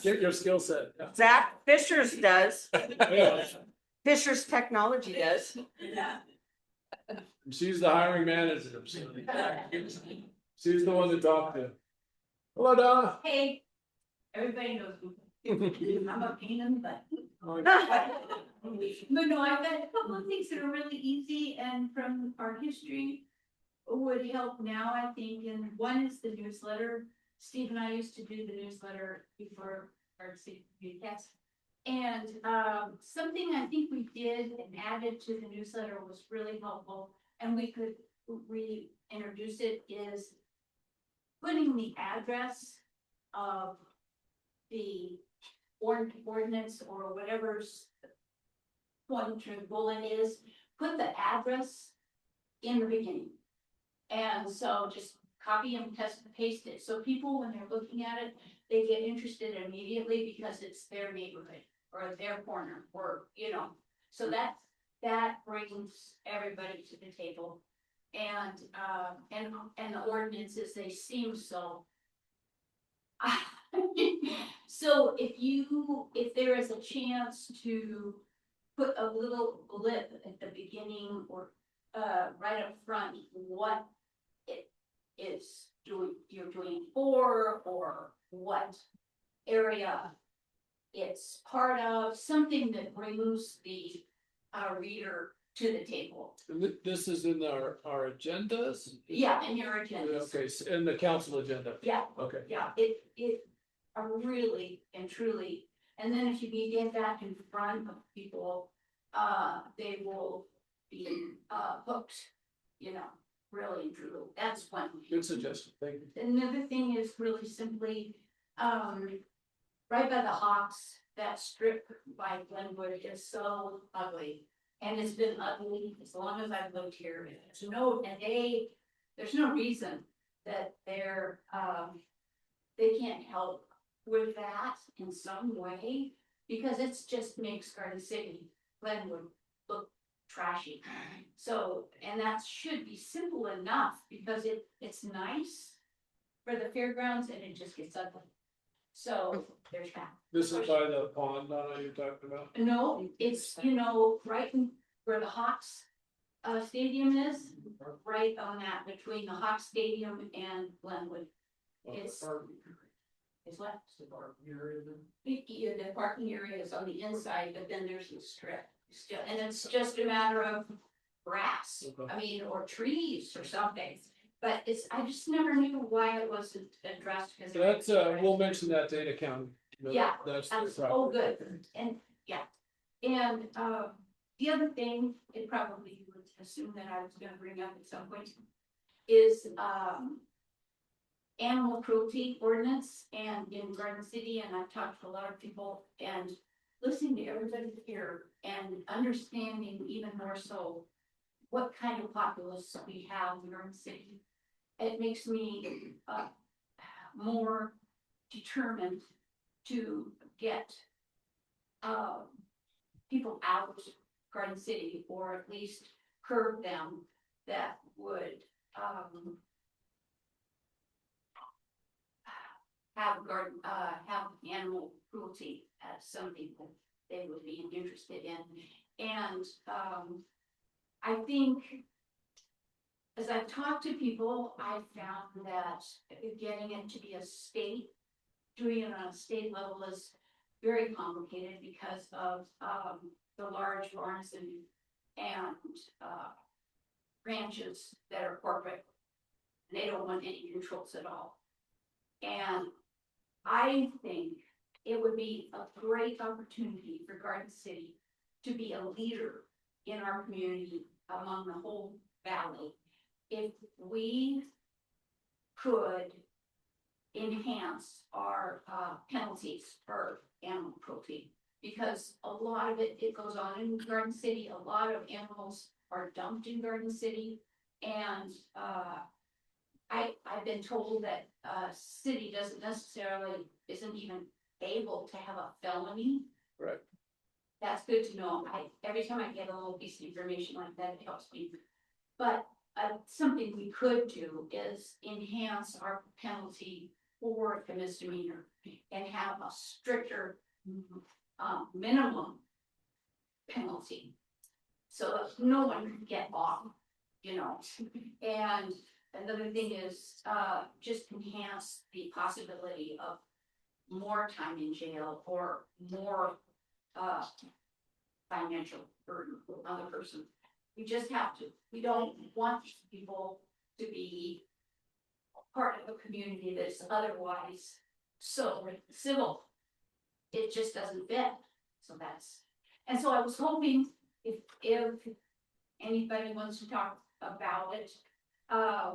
get your skill set. Zach Fisher's does, Yeah. Fisher's Technology does. She's the hiring manager. So she's the one to talk to. Hello, Donna. Hey, everybody knows me. I'm a pain in the butt. But no, I've got a couple of things that are really easy and from our history would help now, I think. And one is the newsletter. Steve and I used to do the newsletter before our city cast. And something I think we did and added to the newsletter was really helpful, and we could reintroduce it, is putting the address of the ordinance or whatever's point or bullet is, put the address in the beginning. And so just copy and paste it. So people, when they're looking at it, they get interested immediately because it's their neighborhood or their corner, or, so that brings everybody to the table. And the ordinances, they seem so. So if there is a chance to put a little blip at the beginning or right up front, what it is you're doing for, or what area it's part of, something that brings the reader to the table. This is in our agendas? Yeah, in your agenda. Okay, in the council agenda. Yeah, Okay. yeah, it are really and truly, and then if you can get that in front of people, they will be hooked, really and truly. That's one. Good suggestion, thank you. Another thing is really simply, right by the Hawks, that strip by Glenwood is so ugly. And it's been ugly as long as I've lived here. There's no reason that they can't help with that in some way, because it's just makes Garden City, Glenwood look trashy. So, and that should be simple enough, because it's nice for the fairgrounds and it just gets ugly. So there's that. This is by the pond, Donna, you're talking about? No, it's, right in where the Hawks stadium is? Right on that, between the Hawk Stadium and Glenwood. It's what? The parking area is on the inside, but then there's a strip still, and it's just a matter of grass, I mean, or trees or something. But I just never knew why it wasn't addressed, because. That's, we'll mention that Data County. Yeah, That's. oh, good, and, yeah, and, the other thing, it probably you would assume that I was gonna bring up at some point, is, animal cruelty ordinance, and in Garden City, and I've talked to a lot of people, and listening to everybody here, and understanding even more so what kind of populace we have in Garden City. It makes me, more determined to get people out of Garden City, or at least curb them that would have animal cruelty as some people they would be interested in. And I think as I've talked to people, I've found that getting it to be a state, doing it on a state level is very complicated because of the large farms and ranches that are corporate. They don't want any controls at all. And I think it would be a great opportunity for Garden City to be a leader in our community among the whole valley. If we could enhance our penalties for animal cruelty, because a lot of it goes on in Garden City. A lot of animals are dumped in Garden City, and I've been told that city isn't even able to have a felony. Right. That's good to know. Every time I get a little piece of information like that, it helps me. But something we could do is enhance our penalty for the misdemeanor and have a stricter minimum penalty, so that no one can get off, And another thing is just enhance the possibility of more time in jail or more financial burden on the person. We just have to. We don't want people to be part of a community that's otherwise so civil. It just doesn't fit. So I was hoping if anybody wants to talk about it, I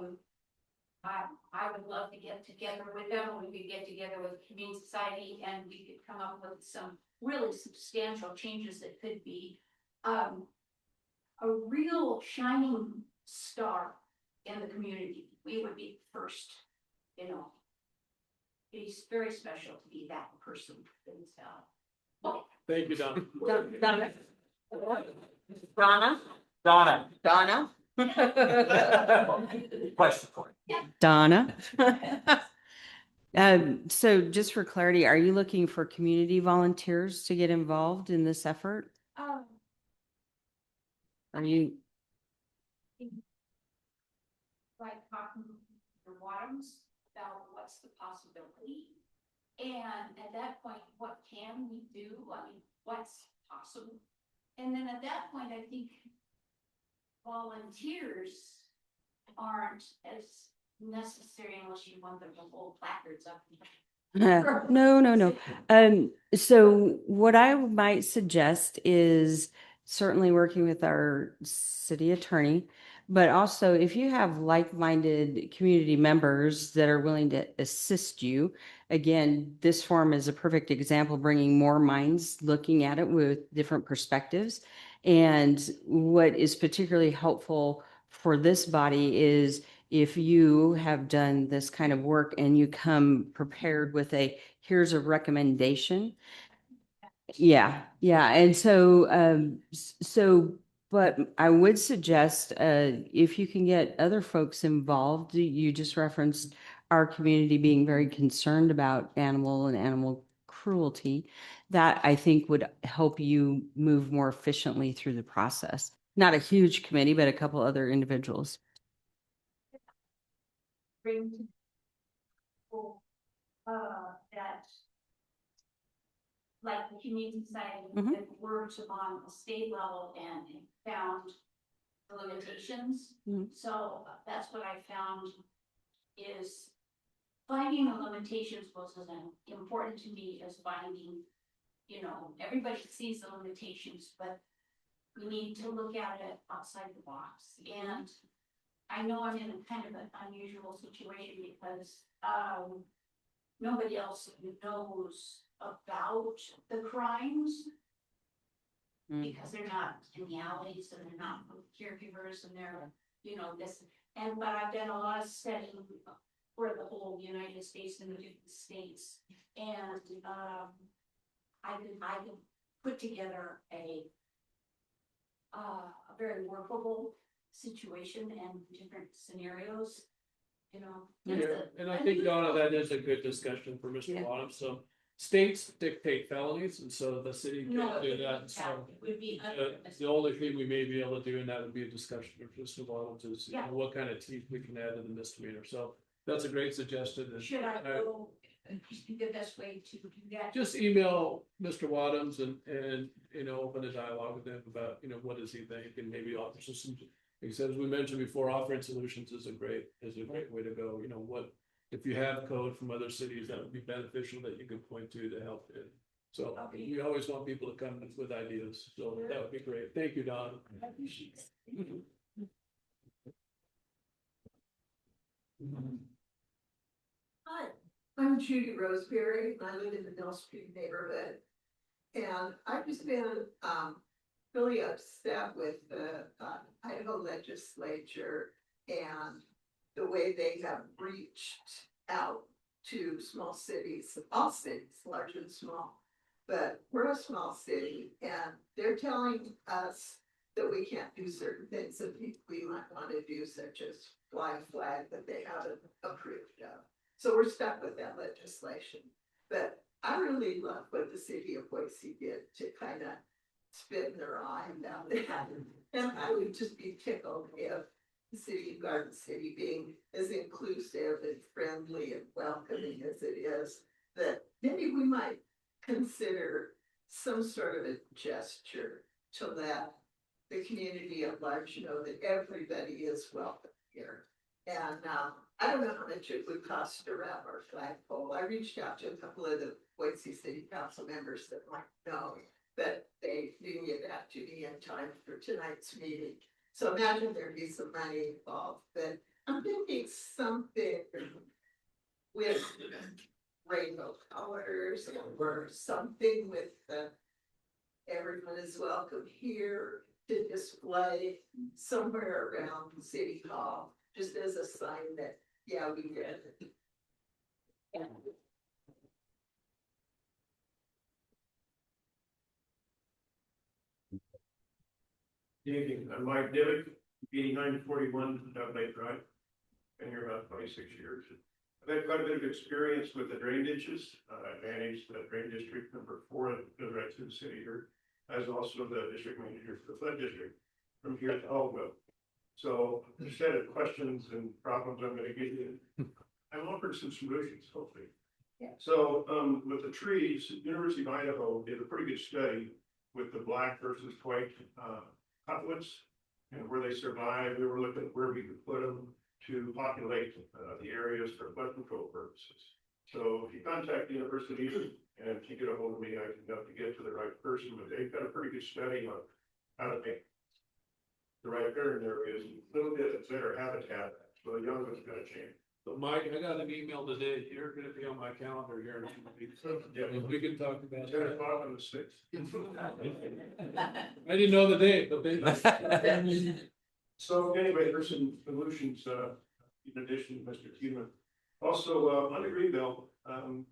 would love to get together with them. We could get together with Humane Society, and we could come up with some really substantial changes that could be a real shining star in the community. We would be first, It's very special to be that person. Thank you, Don. Donna. Question for you. Donna. So just for clarity, are you looking for community volunteers to get involved in this effort? Are you? Like talking to the Wadhams about what's the possibility, and at that point, what can we do? I mean, what's possible? And then at that point, I think volunteers aren't as necessary unless you want them to hold placards up. No. So what I might suggest is certainly working with our city attorney, but also if you have like-minded community members that are willing to assist you, again, this forum is a perfect example, bringing more minds looking at it with different perspectives. And what is particularly helpful for this body is if you have done this kind of work and you come prepared with here's a recommendation. Yeah. And but I would suggest if you can get other folks involved, you just referenced our community being very concerned about animal cruelty, that I think would help you move more efficiently through the process. Not a huge committee, but a couple other individuals. Bring to people, that like the community society, Mhm. that works on a state level and found the limitations. Mhm. So that's what I found is finding the limitations was as important to me as finding, everybody sees the limitations, but we need to look at it outside the box. And I know I'm in a kind of an unusual situation because, nobody else knows about the crimes. Because they're not in the alleys and they're not caregivers and they're, this, but I've done a lot of studying for the whole United States and the different states. And, I can put together a very workable situation and different scenarios, Yeah, and I think, Donna, that is a good discussion for Mr. Yeah. Wadham. So states dictate felonies, and so the city No, can't do that. So it would be. the only thing we may be able to do in that would be a discussion with Mr. Wadham is Yeah. what kind of teeth we can add to the misdemeanor. So that's a great suggestion. And Should I go, the best way to do that? just email Mr. Wadhams and open a dialogue with him about, what does he think, and maybe offer some. He said, as we mentioned before, offering solutions is a great way to go. What if you have code from other cities that would be beneficial that you could point to help it. So Okay. we always want people to come with ideas. So that would be great. Thank you, Don. I appreciate it. Hi, I'm Judy Roseberry, and I live in the Mill Street neighborhood. And I've just been, really upset with the, Idaho legislature and the way they have reached out to small cities, all cities, large and small. But we're a small city and they're telling us that we can't do certain things that we might want to do, such as fly a flag that they haven't approved of. So we're stuck with that legislation. But I really love what the city of Boise did to kind of spit in their eye about that. And I would just be tickled if the city of Garden City, being as inclusive and friendly and welcoming as it is, that maybe we might consider some sort of a gesture to let the community at large know that everybody is welcome here. And I don't know how much it would cost to wrap our flagpole. I reached out to a couple of the Boise City Council members that might know, but they didn't get back to me in time for tonight's meeting. So imagine there'd be some money involved, but I'm thinking something with rainbow colors or something with the everyone is welcome here to display somewhere around City Hall, just as a sign that, yeah, we did it. Yeah. Good evening, I'm Mike Divick, 8941 Lake Drive. Been here about 26 years. I've had quite a bit of experience with the drain ditches. I managed the drain district number 4 that goes right through the city here, as also the district manager for the flood district from here to Caldwell. So instead of questions and problems I'm going to give you, I'm offered some solutions, hopefully. Yeah. So with the trees, University of Idaho did a pretty good study with the black versus white cottonwoods and where they survive. We were looking at where we could put them to populate the areas for flood control purposes. So if you contact the university and if you get a hold of me, I can help you get to the right person, but they've got a pretty good study on how to make the right parent areas a little bit better habitat. So the young ones got a chance. So Mike, I got an email today. You're gonna be on my calendar here in a few weeks. If we can talk about 10 that. o'clock on the 6th. I didn't know the date, but they. So anyway, there's some solutions, in addition to Mr. Cuman. Also, on the Greenbelt,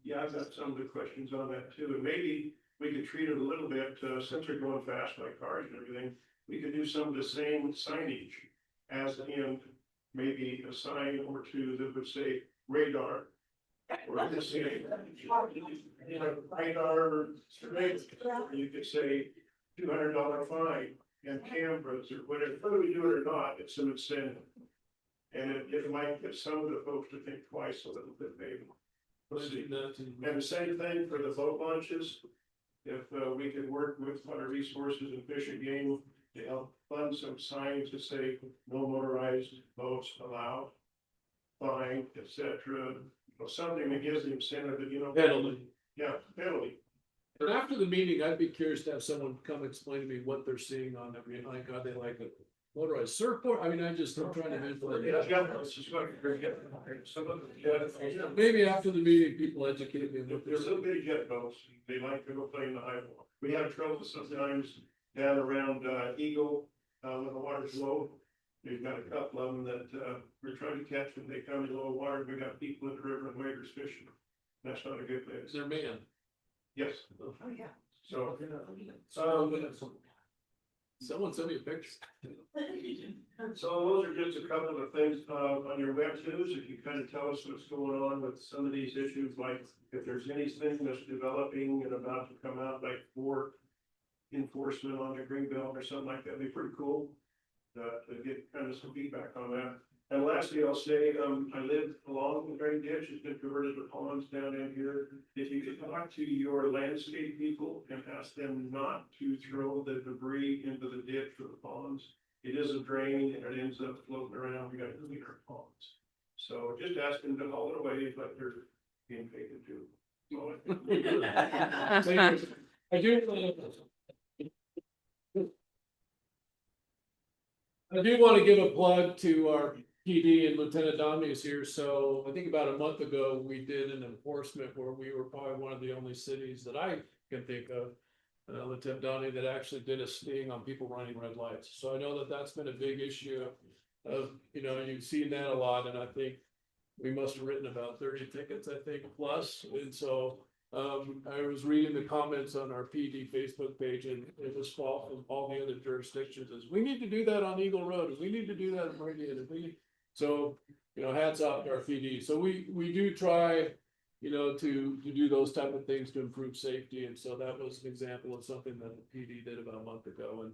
yeah, I've got some of the questions on that too, and maybe we could treat it a little bit, since we're going fast like cars and everything, we could do some of the same signage as in maybe a sign or two that would say radar. Or it could say, radar, or you could say $200 fine. and cameras or whatever, whether we do it or not, it's an incentive. And it might get some of the folks to think twice a little bit maybe. We'll see. And the same thing for the boat launches. If we could work with our resources and Fish and Game to help fund some signs to say no motorized boats allowed, fine, etc. Or something that gives the incentive that, you know. Penalty. Yeah, penalty. But after the meeting, I'd be curious to have someone come explain to me what they're seeing on, I mean, like, are they like a motorized surfboard? I mean, I'm trying to visualize. Maybe after the meeting, people educate me. There's little bitty jet boats, they like to go play in the high water. We have trouble sometimes down around Eagle, when the water's low. We've got a couple of them that we're trying to catch when they come in low water. We got people in the river and waders fishing. That's not a good thing. Is there man? Yes. Oh, yeah. So, Someone send me a picture. so those are just a couple of things on your web news. If you kind of tell us what's going on with some of these issues, like if there's anything that's developing and about to come out, like for enforcement on the green belt or something like that, it'd be pretty cool to get kind of some feedback on that. And lastly, I'll say, I live along the drain ditch. It's been converted to ponds down in here. If you could talk to your landscape people and ask them not to throw the debris into the ditch or the ponds. It is a drain and it ends up floating around. We got to clean our ponds. So just ask them to haul it away like they're being paid to do. I do want to give a plug to our PD and Lieutenant Domney is here. So I think about a month ago, we did an enforcement where we were probably one of the only cities that I can think of, Lieutenant Domney, that actually did a sting on people running red lights. So I know that that's been a big issue of, you know, you've seen that a lot. And I think we must have written about 30 tickets, I think, plus. And so I was reading the comments on our PD Facebook page, and it was fault from all the other jurisdictions is we need to do that on Eagle Road, and we need to do that in Meridian, and so, you know, hats off to our PD. So we do try, you know, to do those type of things to improve safety, and so that was an example of something that the PD did about a month ago,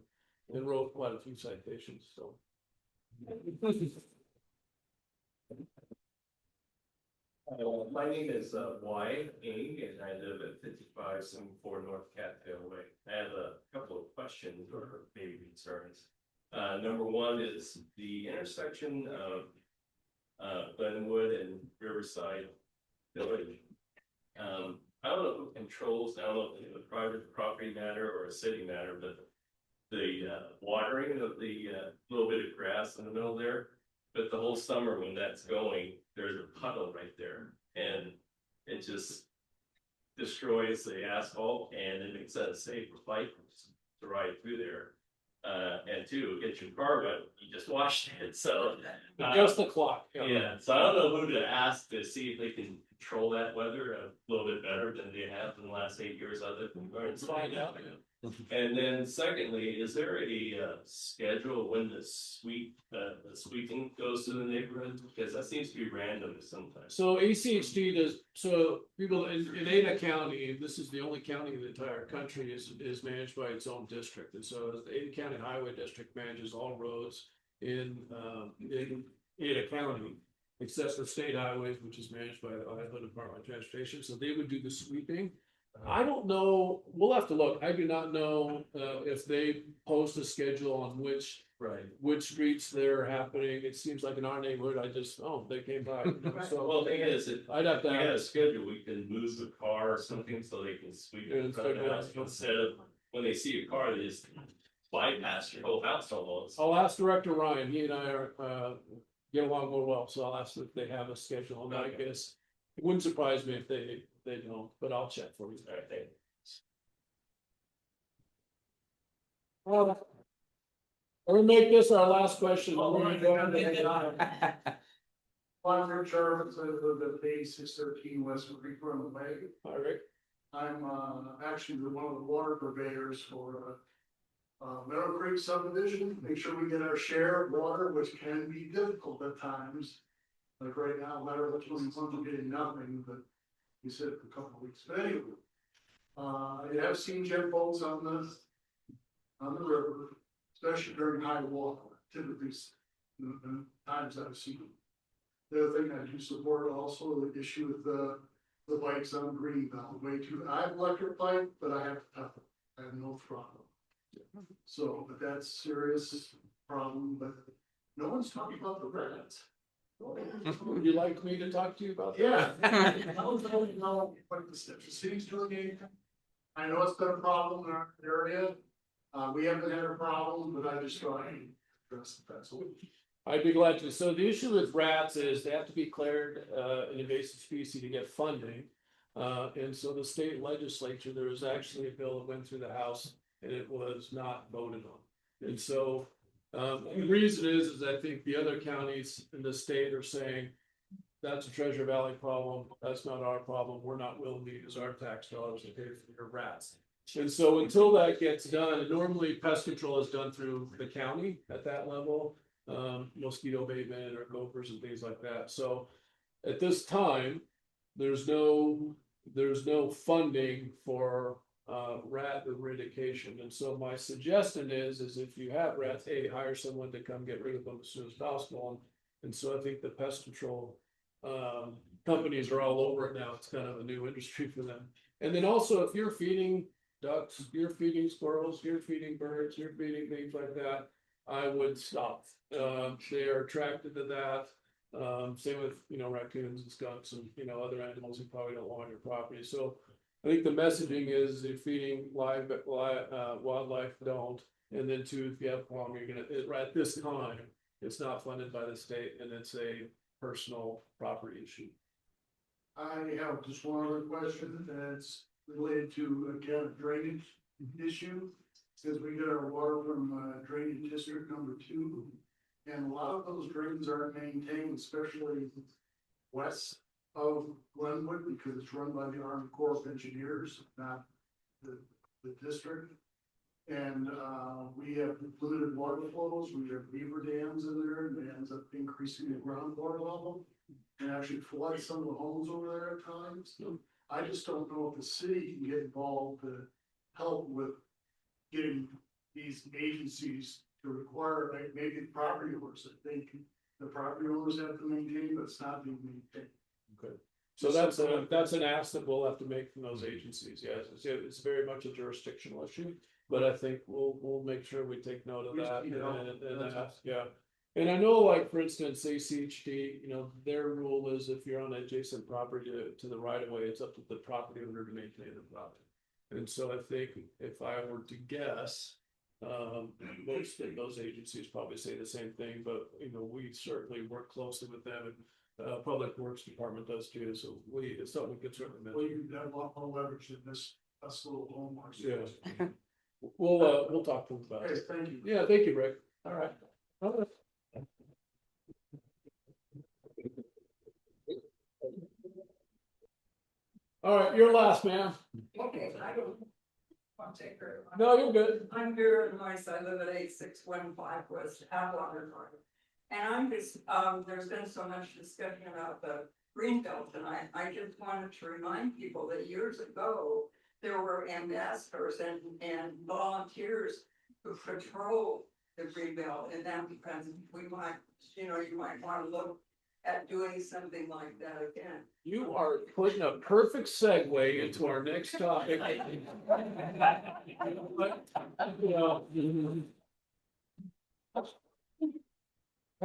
and wrote quite a few citations. So. My name is Wyatt Ing, and I live at 5574 North Cattail Way. I have a couple of questions or maybe concerns. Number one is the intersection of Glenwood and Riverside Village. I don't know who controls, I don't know if it's a private property matter or a city matter, but the watering of the little bit of grass in the middle there. But the whole summer when that's going, there's a puddle right there, and it just destroys the asphalt, and it makes that a safer fight to ride through there. And two, get your car wet, you just washed it, so. Just the clock. Yeah, so I don't know who to ask to see if they can control that weather a little bit better than they have in the last 8 years other than. Let's find out. And then secondly, is there a schedule when the sweeping goes to the neighborhood? Because that seems to be random sometimes. So ACHD does, so people in Ada County, this is the only county in the entire country is managed by its own district. And so the Ada County Highway District manages all roads in Ada County, except for state highways, which is managed by the Idaho Department of Transportation. So they would do the sweeping. I don't know, we'll have to look. I do not know if they post a schedule on which streets they're happening. It seems like in our neighborhood, they came by. So well, the thing is, I'd have to we had a ask. schedule, we can move the car or something so they can sweep it in front of the house instead of when they see a car, they just bypass your whole house almost. I'll ask Director Ryan. He and I are get along real well, so I'll ask if they have a schedule. And I guess it wouldn't surprise me if they don't, but I'll check for you. All right, thanks. Well, we'll make this our last question. Longer term, the base 613 West Run Way. All right. I'm actually one of the water purveyors for Meadow Creek subdivision. Make sure we get our share of water, which can be difficult at times. Like right now, Meadow Creek is getting nothing, but we said for a couple of weeks. But anyway, I have seen jet boats on the river. especially during high water, typically the times I've seen them. The other thing I do support also the issue with the bikes on Greenbelt, way too, I have electric bike, but I have pedal, I have no throttle. So, but that's serious problem, but no one's talking about the rats. Would you like me to talk to you about that? Yeah. I don't really know what the city's doing anything. I know it's been a problem in our area. We haven't had a problem, but I just thought I'd address it, that's all. I'd be glad to. So the issue with rats is they have to be declared an invasive species to get funding. And so the state legislature, there was actually a bill that went through the House and it was not voted on. And so the reason is I think the other counties in the state are saying that's a Treasure Valley problem. That's not our problem. We're not willing to use our tax dollars to pay for your rats. And so until that gets done, and normally pest control is done through the county at that level, mosquito abatement or gophers and things like that. So at this time, there's no funding for rat eradication. And so my suggestion is if you have rats, hey, hire someone to come get rid of them as soon as possible. And so I think the pest control companies are all over it now. It's kind of a new industry for them. And then also if you're feeding ducks, you're feeding squirrels, you're feeding birds, you're feeding things like that, I would stop. They are attracted to that. Same with, raccoons and skunks and, other animals you probably don't want on your property. So I think the messaging is if feeding wildlife, don't. And then two, if you have a problem, at this time, it's not funded by the state and it's a personal property issue. I have just one other question that's related to again drainage issue. Since we get our water from drainage district number 2, and a lot of those drains aren't maintained, especially west of Glenwood, because it's run by the Army Corps of Engineers, not the district. And we have limited water flows. We have beaver dams in there, and it ends up increasing the groundwater level and actually flood some of the homes over there at times. I just don't know if the city can get involved to help with getting these agencies to require, like maybe the property owners, that they can, the property owners have to maintain, but it's not being maintained. Okay. So that's an ask that we'll have to make from those agencies. Yes, it's very much a jurisdictional issue, but I think we'll make sure we take note of that. And ask, yeah. And I know, like for instance, ACHD, their rule is if you're on adjacent property to the right of way, it's up to the property owner to maintain the property. And so I think if I were to guess, most of those agencies probably say the same thing, but we certainly work closely with them, and Public Works Department does too. So it's something we could certainly mention. Well, you have a lot more leverage in this little home. Yeah. We'll talk to them about it. Thank you. Yeah, thank you, Rick. All right. All right, you're last, man. Okay, I don't want to take her. No, you're good. I'm here in Weiss. I live at 8615 West Atwater Drive. And I'm just, there's been so much discussion about the green belt, and I just wanted to remind people that years ago, there were ambassadors and volunteers who patrol the green belt, and that because we might, you might want to look at doing something like that again. You are putting a perfect segue into our next topic. I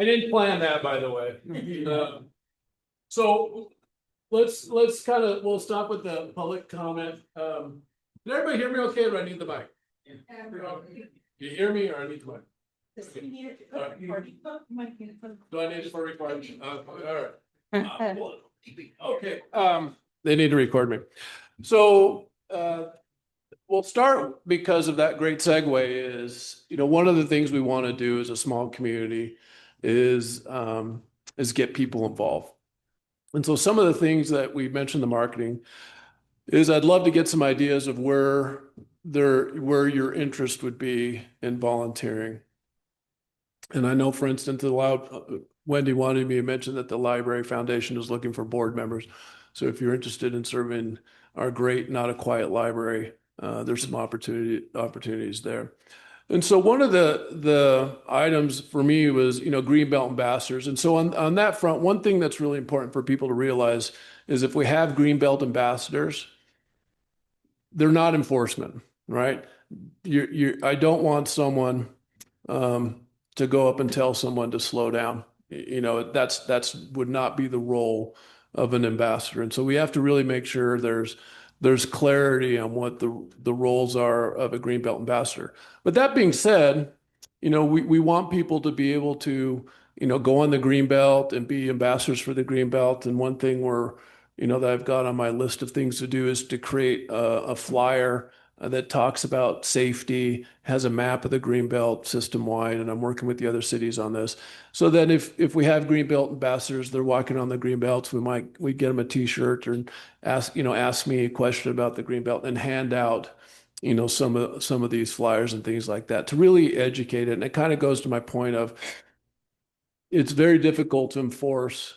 didn't plan that, by the way. So let's we'll stop with the public comment. Did everybody hear me okay, or do I need the mic? Do you hear me, or I need the mic? Do I need it for recording? All right. Okay. They need to record me. So we'll start because of that great segue is, one of the things we want to do as a small community is get people involved. And so some of the things that we mentioned, the marketing, is I'd love to get some ideas of where your interest would be in volunteering. And I know, for instance, Wendy wanted me to mention that the Library Foundation is looking for board members. So if you're interested in serving our great, not a quiet library, there's some opportunities there. And so one of the items for me was, Greenbelt ambassadors. And so on that front, one thing that's really important for people to realize is if we have Greenbelt ambassadors, they're not enforcement, right? I don't want someone to go up and tell someone to slow down. That's would not be the role of an ambassador. And so we have to really make sure there's clarity on what the roles are of a Greenbelt ambassador. But that being said, we want people to be able to, go on the Greenbelt and be ambassadors for the Greenbelt. And one thing that I've got on my list of things to do is to create a flyer that talks about safety, has a map of the Greenbelt system-wide, and I'm working with the other cities on this. So that if we have Greenbelt ambassadors, they're walking on the Greenbelts, we get them a T-shirt and ask me a question about the Greenbelt and hand out, some of these flyers and things like that to really educate it. And it kind of goes to my point of it's very difficult to enforce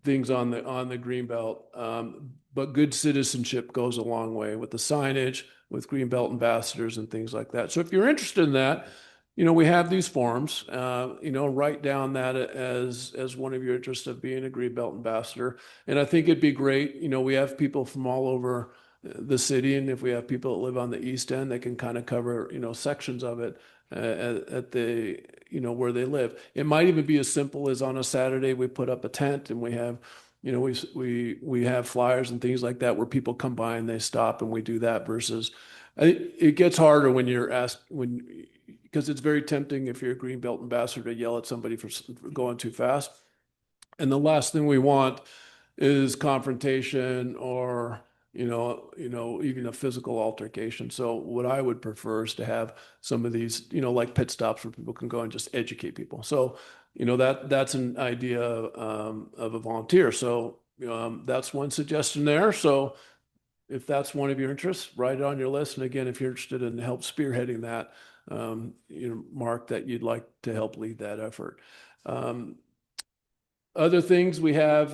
things on the Greenbelt, but good citizenship goes a long way with the signage, with Greenbelt ambassadors and things like that. So if you're interested in that, we have these forms. Write down that as one of your interests of being a Greenbelt ambassador. And I think it'd be great. We have people from all over the city, and if we have people that live on the East End, they can kind of cover sections of it at the where they live. It might even be as simple as on a Saturday we put up a tent and we have we have flyers and things like that where people come by and they stop and we do that versus it gets harder when you're asked because it's very tempting if you're a Greenbelt ambassador to yell at somebody for going too fast. And the last thing we want is confrontation or even a physical altercation. So what I would prefer is to have some of these, like pit stops where people can go and just educate people. So, that's an idea of a volunteer. So that's one suggestion there. So if that's one of your interests, write it on your list. And again, if you're interested in help spearheading that, mark that you'd like to help lead that effort. Other things we have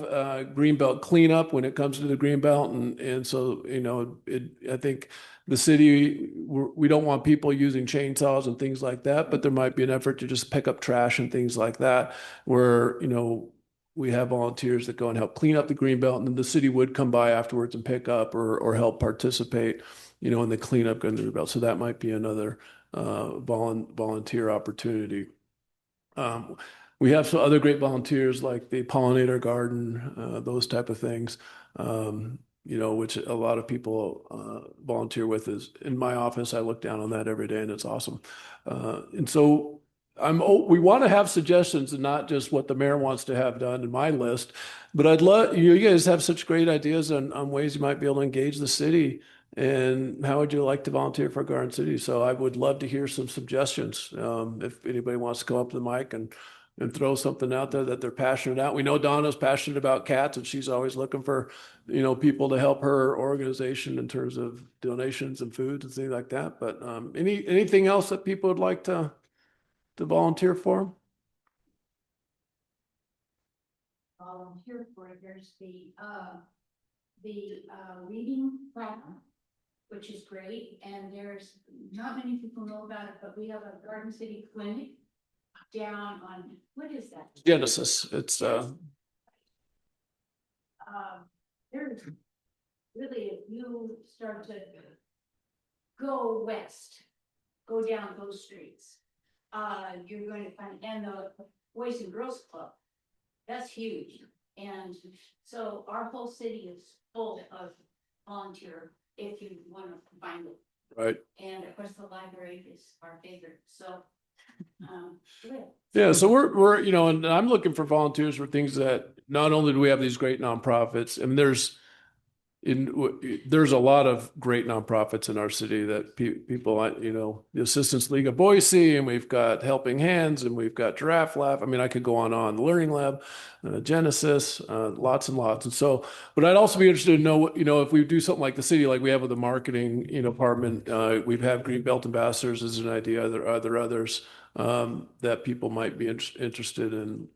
Greenbelt cleanup when it comes to the Greenbelt, and so I think the city we don't want people using chainsaws and things like that, but there might be an effort to just pick up trash and things like that, where we have volunteers that go and help clean up the Greenbelt, and then the city would come by afterwards and pick up or help participate, in the cleanup of the Greenbelt. So that might be another volunteer opportunity. We have some other great volunteers like the pollinator garden, those type of things, which a lot of people volunteer with. Is in my office. I look down on that every day and it's awesome. And so we want to have suggestions and not just what the mayor wants to have done in my list, but I'd love, you guys have such great ideas on ways you might be able to engage the city. And how would you like to volunteer for Garden City? So I would love to hear some suggestions. If anybody wants to come up to the mic and throw something out there that they're passionate about. We know Donna's passionate about cats and she's always looking for, people to help her organization in terms of donations and foods and things like that. But anything else that people would like to volunteer for? Volunteer for, there's the reading plan, which is great. And there's not many people know about it, but we have a Garden City clinic down on, what is that? Genesis. It's there's really, if you start to go west, go down those streets, you're going to find, and the Boys and Girls Club, that's huge. And so our whole city is full of volunteer if you want to find it. right. And of course, the library is our favorite. So Yeah, so we're and I'm looking for volunteers for things that not only do we have these great nonprofits, and there's a lot of great nonprofits in our city that people, the Assistance League of Boise, and we've got Helping Hands, and we've got Giraffe Lab. I mean, I could go on. The Learning Lab, Genesis, lots and lots. And so, but I'd also be interested to know, if we do something like the city, like we have with the marketing, department, we've had Greenbelt ambassadors as an idea. Are there others that people might be interested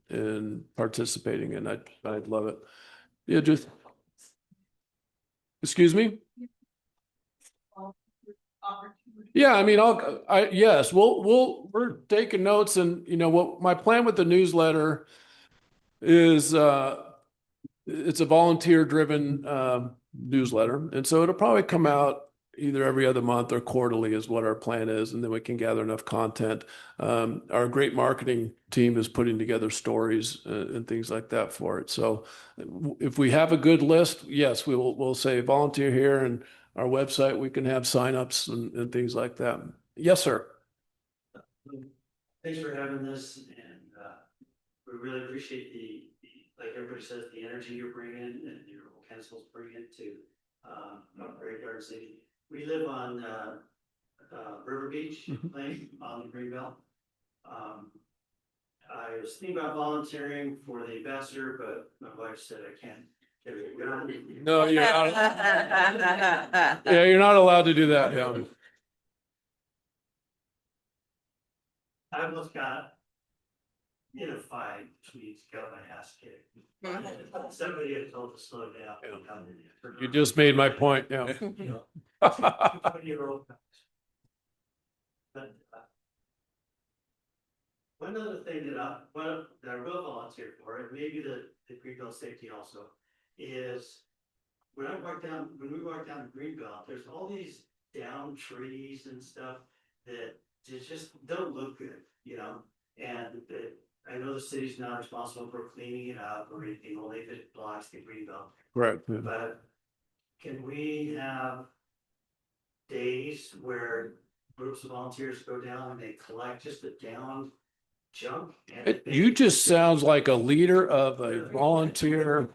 in participating in? I'd love it. Yeah, just. Excuse me? Opportunity Yeah, I mean, yes, we're taking notes and, you know, what my plan with the newsletter is, it's a volunteer driven, newsletter. And so it'll probably come out either every other month or quarterly is what our plan is. And then we can gather enough content. Our great marketing team is putting together stories and things like that for it. So if we have a good list, yes, we'll say volunteer here, and our website, we can have signups and things like that. Yes, sir. Thanks for having this, and we really appreciate like everybody says, the energy you're bringing and your council's bringing to Great Garden City. We live on River Beach Lane on the Greenbelt. I was thinking about volunteering for the ambassador, but my wife said I can't. No, you're not. Yeah, you're not allowed to do that. Yeah. I almost got in a fight between got my ass kicked. Somebody had told to slow down. You just made my point. Yeah. 20-year-old. But one other thing that I will volunteer for, and maybe the Greenbelt safety also, is when we walk down the Greenbelt, there's all these down trees and stuff that just don't look good, you know. And I know the city's not responsible for cleaning it up or anything, only if it blocks the Greenbelt. Right. Yeah. But can we have days where groups of volunteers go down and they collect just the down junk? You just sounds like a leader of a volunteer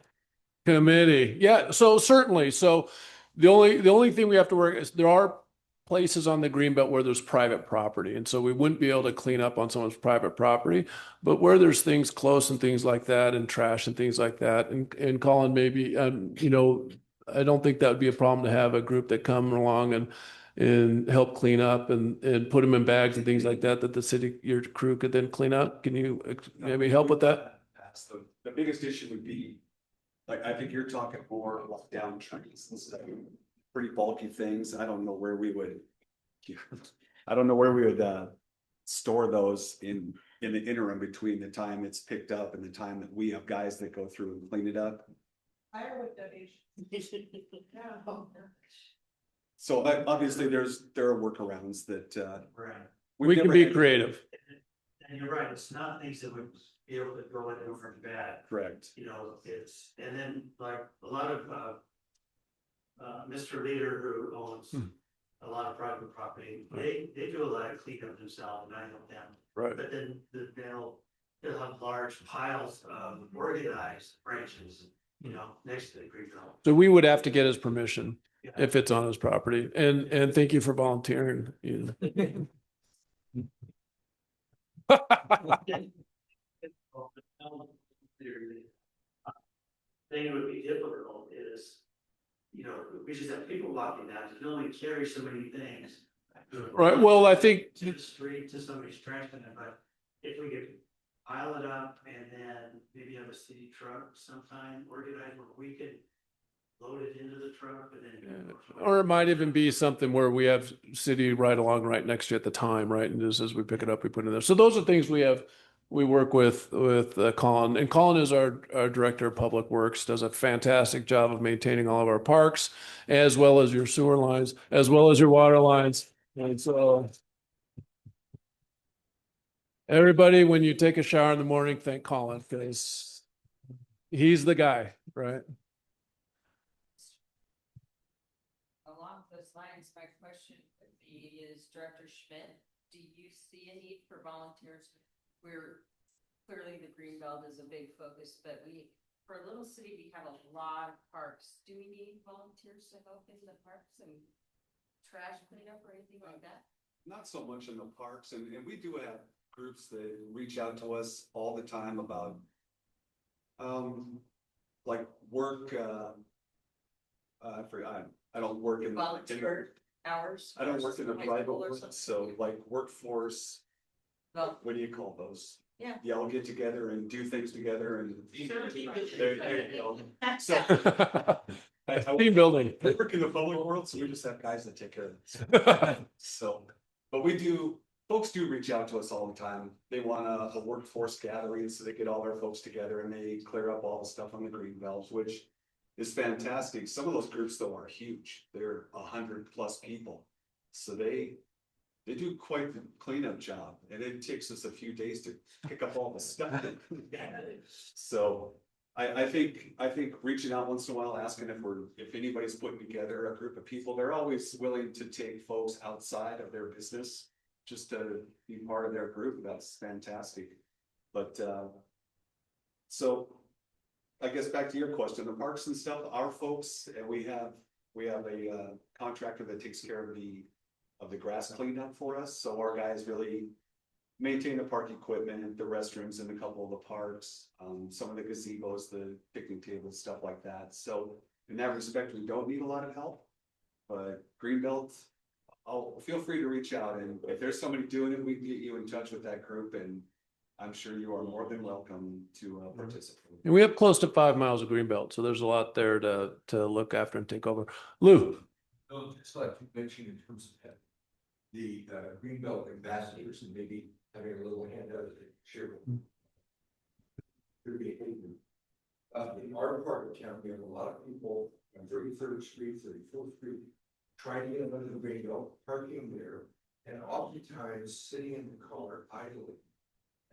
committee. Yeah, so certainly. So the only thing we have to work is there are places on the Greenbelt where there's private property. And so we wouldn't be able to clean up on someone's private property, but where there's things close and things like that and trash and things like that. And Colin, maybe, you know, I don't think that would be a problem to have a group that come along and help clean up and put them in bags and things like that, that the city, your crew could then clean up. Can you maybe help with that? The biggest issue would be, like, I think you're talking more like down trees and stuff, pretty bulky things. I don't know where we would, store those in the interim between the time it's picked up and the time that we have guys that go through and clean it up. Firewood donation. So obviously there are workarounds that, Right. We can be creative. And you're right, it's not things that would be able to go in from bad. Correct. You know, and then like a lot of, Mr. Leader who owns a lot of private property, they do a lot of cleanup themselves, and I help them. Right. But then they'll have large piles of organized branches, you know, next to the creek. So we would have to get his permission if it's on his property. And thank you for volunteering. You know. Thing would be difficult is, you know, we just have people walking down, you can only carry so many things. Right, well, I think to the street, to somebody's trash can, but if we could pile it up and then maybe have a city truck sometime organized where we could load it into the truck and then. or it might even be something where we have city right along right next to you at the time, right? And just as we pick it up, we put it in there. So those are things we work with Colin, and Colin is our director of public works, does a fantastic job of maintaining all of our parks, as well as your sewer lines, as well as your water lines. And so everybody, when you take a shower in the morning, thank Colin, because he's the guy, right? Along those lines, my question would be, is Director Schmidt, do you see a need for volunteers? We're clearly the Greenbelt is a big focus, but for a little city, we have a lot of parks. Do we need volunteers to help in the parks and trash cleanup or anything like that? Not so much in the parks, and we do have groups that reach out to us all the time about like work, I don't work in Volunteer hours. I don't work in the private world, so like workforce, what do you call those? Yeah. Y'all get together and do things together and Sure. there you go. So Team building. I work in the public world, so we just have guys that take care of it. So, but folks do reach out to us all the time. They want a workforce gathering, so they get all their folks together and they clear up all the stuff on the green belts, which is fantastic. Some of those groups though are huge. They're 100+ people. So they do quite the cleanup job, and it takes us a few days to pick up all the stuff. So I think reaching out once in a while, asking if anybody's putting together a group of people, they're always willing to take folks outside of their business just to be part of their group. That's fantastic. But so I guess back to your question, the parks and stuff, our folks, and we have a contractor that takes care of the grass cleanup for us. So our guys really maintain the park equipment, the restrooms in a couple of the parks, some of the gazebos, the picnic tables, stuff like that. So in that respect, we don't need a lot of help, but Greenbelt, feel free to reach out, and if there's somebody doing it, we can get you in touch with that group, and I'm sure you are more than welcome to participate. And we have close to 5 miles of greenbelt, so there's a lot there to look after and take over. Lou. No, just like you mentioned in terms of the Greenbelt ambassadors, and maybe having a little handout to share. In our part of town, we have a lot of people on 33rd Street, 34th Street, trying to get under the Greenbelt, parking there, and oftentimes sitting in the car idling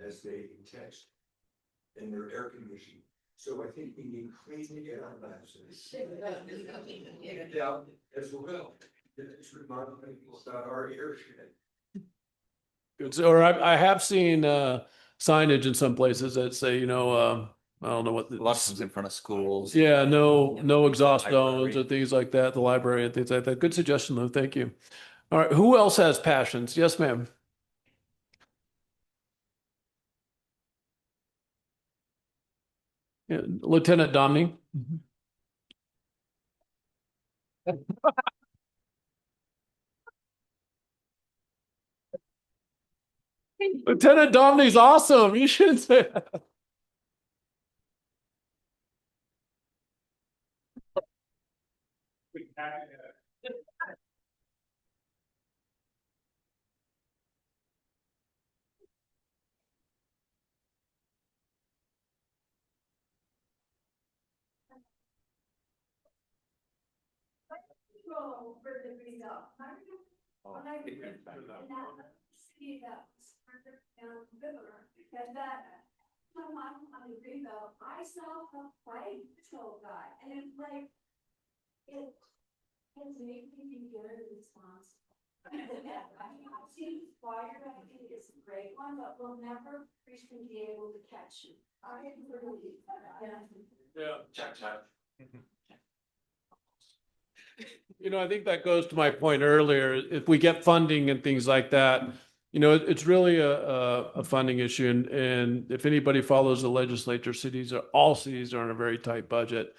as they text in their air conditioning. So I think we need clean air ambassadors. Yeah, as well. It's reminding people about our air shit. Good. Or I have seen signage in some places that say, I don't know what. Lots of in front of schools. Yeah, no exhaust Library. zones or things like that, the library and things like that. Good suggestion, Lou. Thank you. All right, who else has passions? Yes, ma'am. Yeah, Lieutenant Domney. Lieutenant Domney's awesome. You shouldn't say that. I saw a flight patrol guy, and it's like, it has made me very responsible. I've seen fire, I think it's a great one, but we'll never be able to catch you. I really, Yeah. I think that goes to my point earlier. If we get funding and things like that, it's really a funding issue. And if anybody follows the legislature, all cities are on a very tight budget.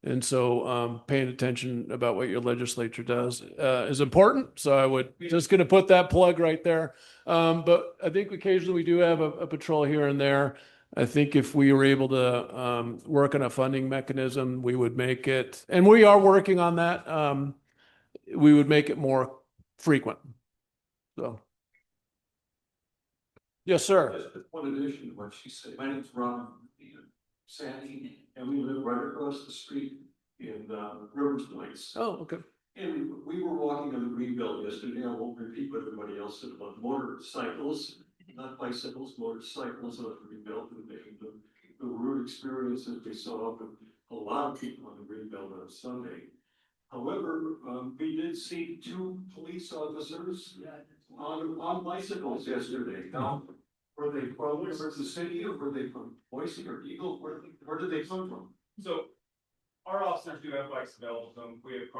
And so paying attention about what your legislature does is important. So I would just going to put that plug right there. But I think occasionally we do have a patrol here and there. I think if we were able to work on a funding mechanism, we would make it, and we are working on that. We would make it more frequent. So. Yes, sir. Just one addition to what she said. My name's Ron Sandy, and we live right across the street in Rivers Place. Oh, okay. And we were walking on the Greenbelt yesterday. I won't repeat what everybody else said about motorcycles, not bicycles, motorcycles on the Greenbelt, and the rude experiences we saw with a lot of people on the Greenbelt on Sunday. However, we did see 2 police officers on bicycles yesterday. Now, were they from the city, or were they from Boise or Eagle? Where did they come from? So our officers do have bikes available to them. We have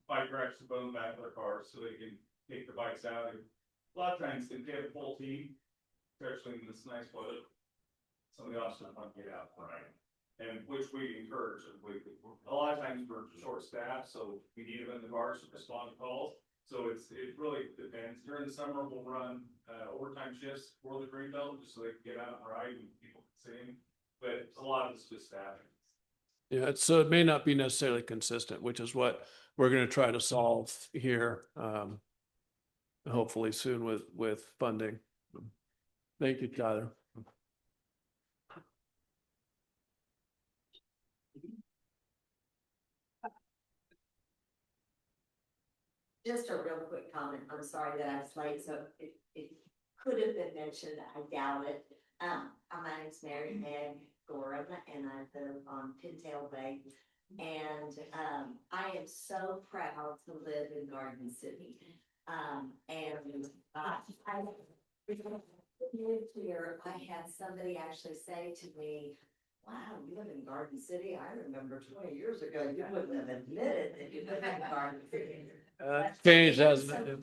bike racks to put in the back of their cars so they can take the bikes out. And a lot of times if they have a full team, especially in this nice weather, some of the officers want to get out, right? And which we encourage. A lot of times we're short staffed, so we need them in the cars to respond to calls. So it really depends. During the summer, we'll run overtime shifts for the Greenbelt just so they can get out and ride and people can see them. But a lot of it's just staffing. Yeah, so it may not be necessarily consistent, which is what we're gonna try to solve here, hopefully soon with funding. Thank you, Tyler. Just a real quick comment. I'm sorry that I was late, so it could have been mentioned. I doubt it. My name's Mary Ann Gorham and I live on Pintail Bay. And I am so proud to live in Garden City. And I moved here. I had somebody actually say to me, "Wow, you live in Garden City? I remember 20 years ago, you wouldn't have admitted that you lived in Garden City." Change hasn't it?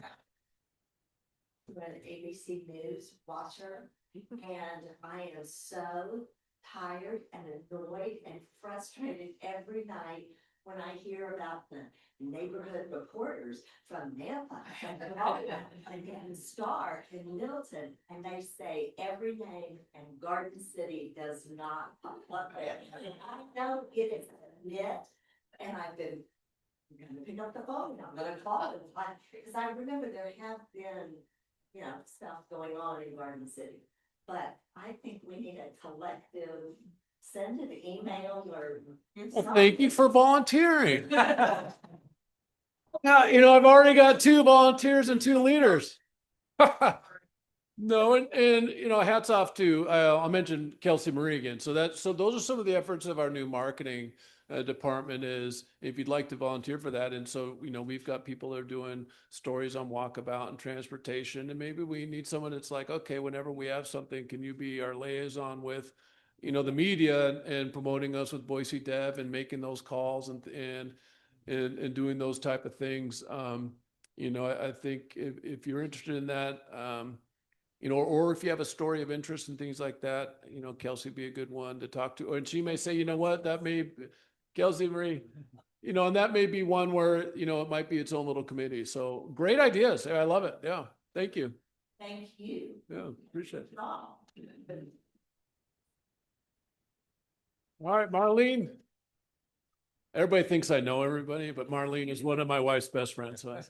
I'm an ABC News watcher, and I am so tired and annoyed and frustrated every night when I hear about the neighborhood reporters from Nampa and Star and Middleton, and they say every name, and Garden City does not pop up there. And I don't get it yet, and I've been gonna pick up the phone, I'm gonna call it, because I remember there have been, you know, stuff going on in Garden City. But I think we need a collective, send an email or. Well, thank you for volunteering. Now, you know, I've already got 2 volunteers and 2 leaders. No, and you know, hats off to, I'll mention Kelsey Marie again. So those are some of the efforts of our new marketing department is if you'd like to volunteer for that. And so, you know, we've got people that are doing stories on walkabout and transportation. And maybe we need someone that's like, okay, whenever we have something, can you be our liaison with, you know, the media and promoting us with Boise Dev and making those calls and doing those type of things. You know, I think if you're interested in that, you know, or if you have a story of interest and things like that, you know, Kelsey would be a good one to talk to. And she may say, you know what, that may, Kelsey Marie, you know, and that may be one where, you know, it might be its own little committee. So great ideas. I love it. Yeah. Thank you. Thank you. Yeah, appreciate it. Oh. All right, Marlene. Everybody thinks I know everybody, but Marlene is one of my wife's best friends. So I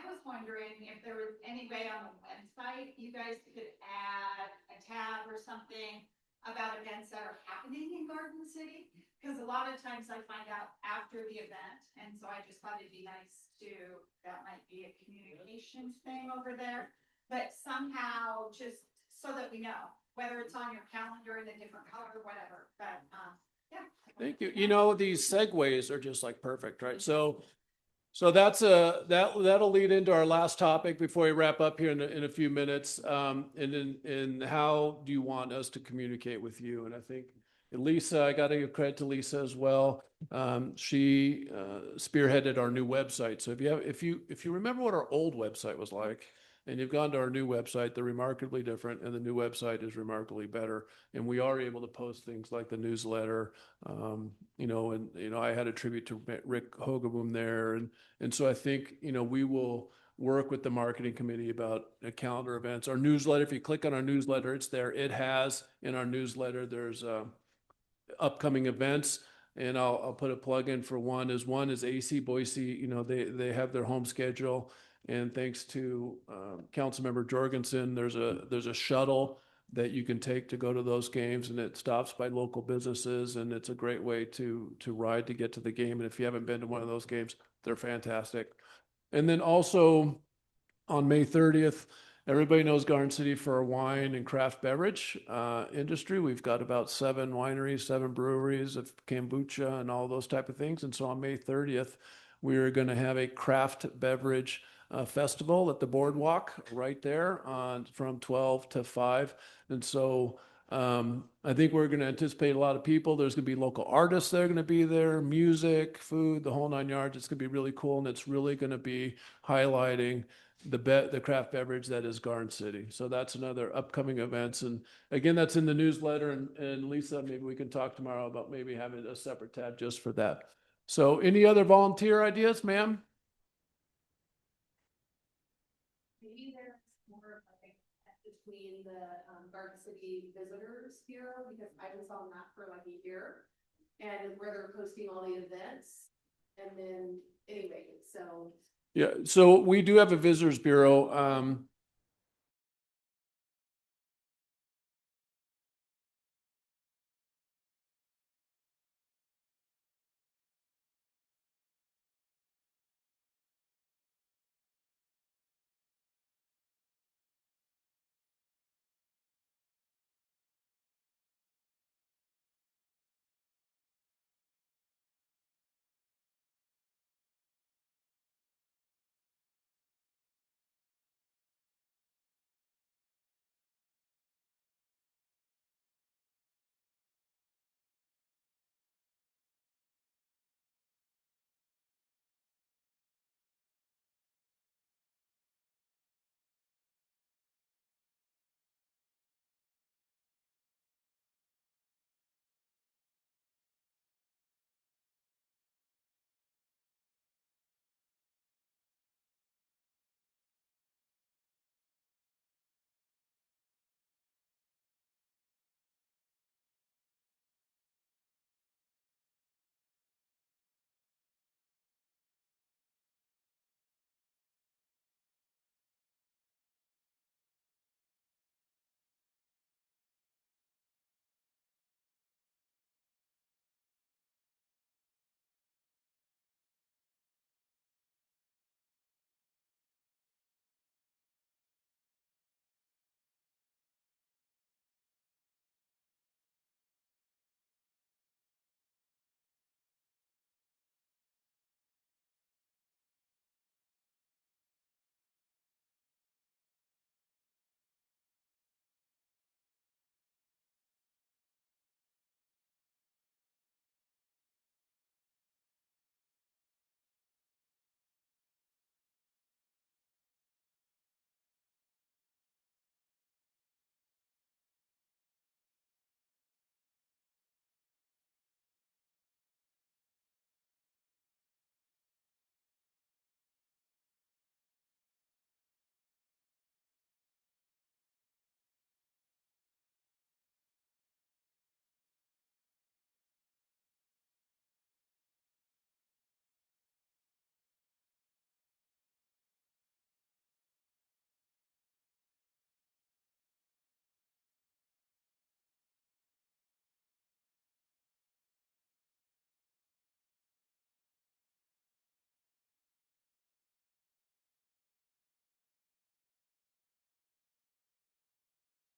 was wondering if there was any way on the website you guys could add a tab or something about events that are happening in Garden City? Because a lot of times I find out after the event, and so I just thought it'd be nice to, that might be a communications thing over there, but somehow just so that we know, whether it's on your calendar in a different color or whatever, but yeah. thank you. You know, these segues are just like perfect, right? So that's that'll lead into our last topic before we wrap up here in a few minutes. And how do you want us to communicate with you? And I think Lisa, I got to give credit to Lisa as well. She spearheaded our new website. So if you remember what our old website was like, and you've gone to our new website, they're remarkably different, and the new website is remarkably better. And we are able to post things like the newsletter, you know, and, you know, I had a tribute to Rick Hogaboom there. And so I think, you know, we will work with the marketing committee about a calendar events. Our newsletter, if you click on our newsletter, it's there. It has in our newsletter, there's upcoming events. And I'll put a plug in for one is AC Boise, you know, they have their home schedule. And thanks to Councilmember Jorgensen, there's a shuttle that you can take to go to those games, and it stops by local businesses, and it's a great way to ride to get to the game. And if you haven't been to one of those games, they're fantastic. And then also on May 30th, everybody knows Garden City for our wine and craft beverage industry. We've got about 7 wineries, 7 breweries of kombucha and all those type of things. And so on May 30th, we are going to have a craft beverage festival at the boardwalk right there from 12 to 5. And so I think we're going to anticipate a lot of people. There's going to be local artists that are going to be there, music, food, the whole 9 yards. It's going to be really cool. And it's really going to be highlighting the craft beverage that is Garden City. So that's another upcoming events. And again, that's in the newsletter. And Lisa, maybe we can talk tomorrow about maybe having a separate tab just for that. So any other volunteer ideas, ma'am? Maybe there's more of like between the Garden City Visitors Bureau, because I was on that for like a year. And where they're posting all the events. And then, anyway, so. Yeah, so we do have a visitors bureau.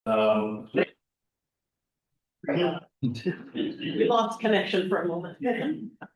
We lost connection for a moment.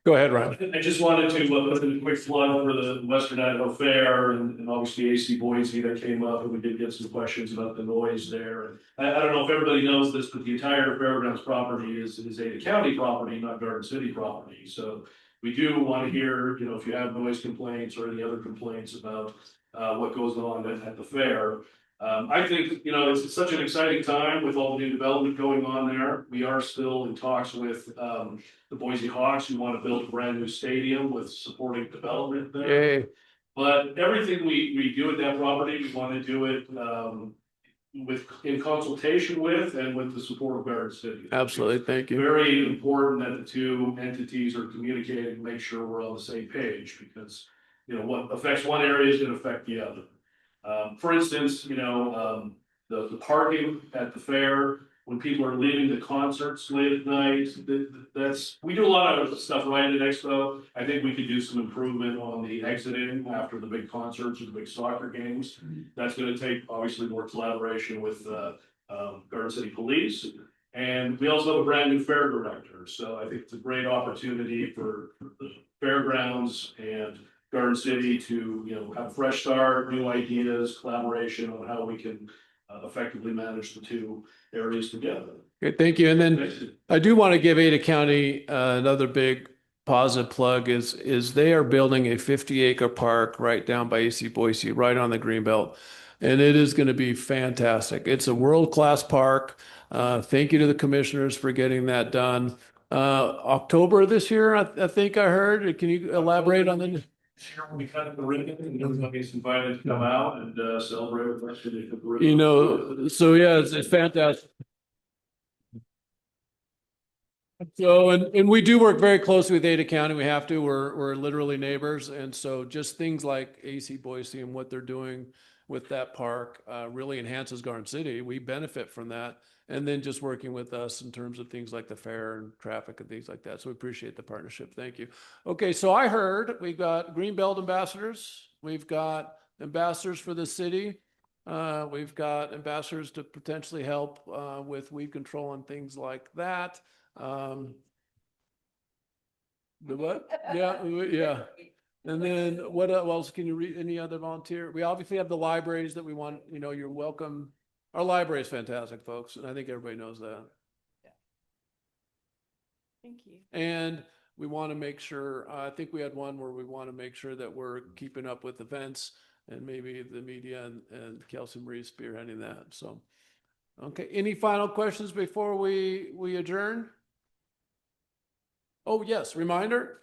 Go ahead, Ryan. I just wanted to put in a quick plug for the Western Idaho Fair and obviously AC Boise that came up, and we did get some questions about the noise there. And I don't know if everybody knows this, but the entire fairgrounds property is Ada County property, not Garden City property. So we do want to hear, if you have noise complaints or any other complaints about what goes on at the fair. I think, it's such an exciting time with all the new development going on there. We are still in talks with the Boise Hawks, who want to build a brand new stadium with supporting development there. Yay. But everything we do at that property, we want to do it in consultation with and with the support of Garden City. Absolutely, thank you. Very important that the two entities are communicating, make sure we're on the same page, because what affects one area is going to affect the other. For instance, the parking at the fair, when people are leaving the concerts late at night, we do a lot of stuff right at Expo. I think we could do some improvement on the exiting after the big concerts or the big soccer games. That's going to take obviously more collaboration with Garden City Police. And we also have a brand new fair director. So I think it's a great opportunity for the fairgrounds and Garden City to, have a fresh start, new ideas, collaboration on how we can effectively manage the two areas together. Okay, thank you. And then I do want to give Ada County another big positive plug is they are building a 50-acre park right down by AC Boise, right on the Greenbelt. And it is going to be fantastic. It's a world-class park. Thank you to the commissioners for getting that done. October this year, I think I heard. Can you elaborate on the? We cut the ribbon and everybody's invited to come out and celebrate with us. So yeah, it's fantastic. So, and we do work very closely with Ada County. We have to, we're literally neighbors. And so just things like AC Boise and what they're doing with that park really enhances Garden City. We benefit from that. And then just working with us in terms of things like the fair and traffic and things like that. So we appreciate the partnership. Thank you. Okay, so I heard we've got Greenbelt ambassadors. We've got ambassadors for the city. We've got ambassadors to potentially help with weed control and things like that. The what? Yeah, yeah. And then what else can you read? Any other volunteer? We obviously have the libraries that we want, you're welcome. Our library is fantastic, folks, and I think everybody knows that. Yeah. Thank you. And we want to make sure, I think we had one where we want to make sure that we're keeping up with events and maybe the media and Kelsey Marie spearheading that. So, okay. Any final questions before we adjourn? Oh, yes. Reminder.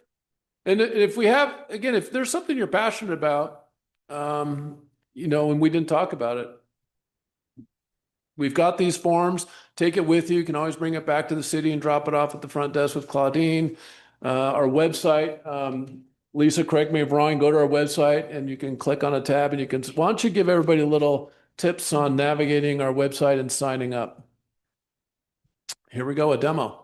And if we have, again, if there's something you're passionate about, and we didn't talk about it, we've got these forms. Take it with you. You can always bring it back to the city and drop it off at the front desk with Claudine. Our website, Lisa, correct me if wrong, go to our website and you can click on a tab and why don't you give everybody a little tips on navigating our website and signing up? Here we go, a demo.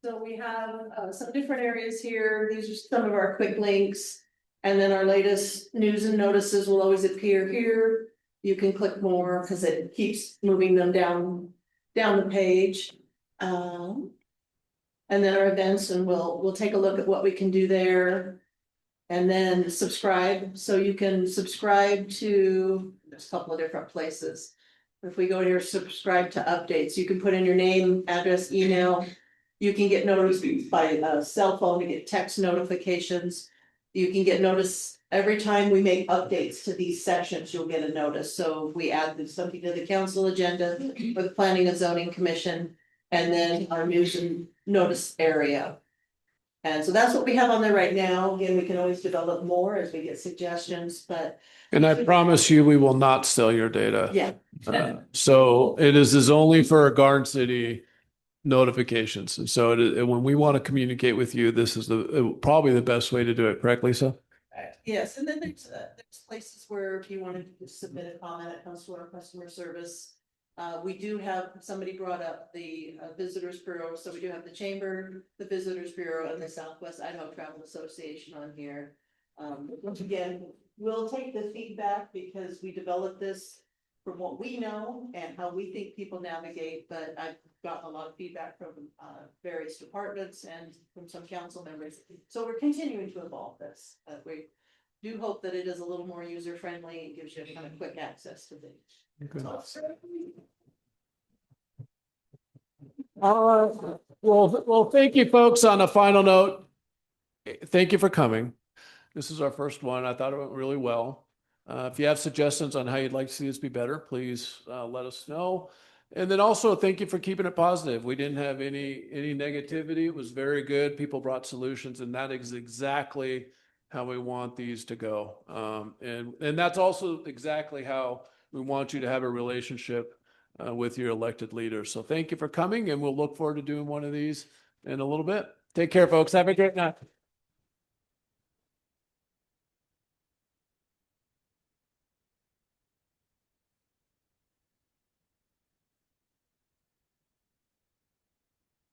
So we have some different areas here. These are some of our quick links. And then our latest news and notices will always appear here. You can click more because it keeps moving them down the page. And then our events, and we'll take a look at what we can do there. And then subscribe. So you can subscribe to, there's a couple of different places. If we go here, subscribe to updates, you can put in your name, address, email. You can get notified by cell phone to get text notifications. You can get notice every time we make updates to these sections, you'll get a notice. So if we add something to the council agenda or the Planning and Zoning Commission, and then our news and notice area. And so that's what we have on there right now. Again, we can always develop more as we get suggestions, but. And I promise you, we will not sell your data. Yeah. So it is only for Garden City notifications. And so when we want to communicate with you, this is probably the best way to do it. Correct, Lisa? Yes, and then there's places where if you wanted to submit a comment, it comes to our customer service. We do have, somebody brought up the Visitors Bureau, so we do have the Chamber, the Visitors Bureau, and the Southwest Idaho Travel Association on here. Once again, we'll take the feedback because we developed this from what we know and how we think people navigate, but I've gotten a lot of feedback from various departments and from some council members. So we're continuing to evolve this. We do hope that it is a little more user-friendly and gives you kind of quick access to things. Well, thank you, folks. On a final note, thank you for coming. This is our first one. I thought it went really well. If you have suggestions on how you'd like to see this be better, please let us know. And then also thank you for keeping it positive. We didn't have any negativity. It was very good. People brought solutions, and that is exactly how we want these to go. And that's also exactly how we want you to have a relationship with your elected leaders. So thank you for coming, and we'll look forward to doing one of these in a little bit. Take care, folks. Have a great night.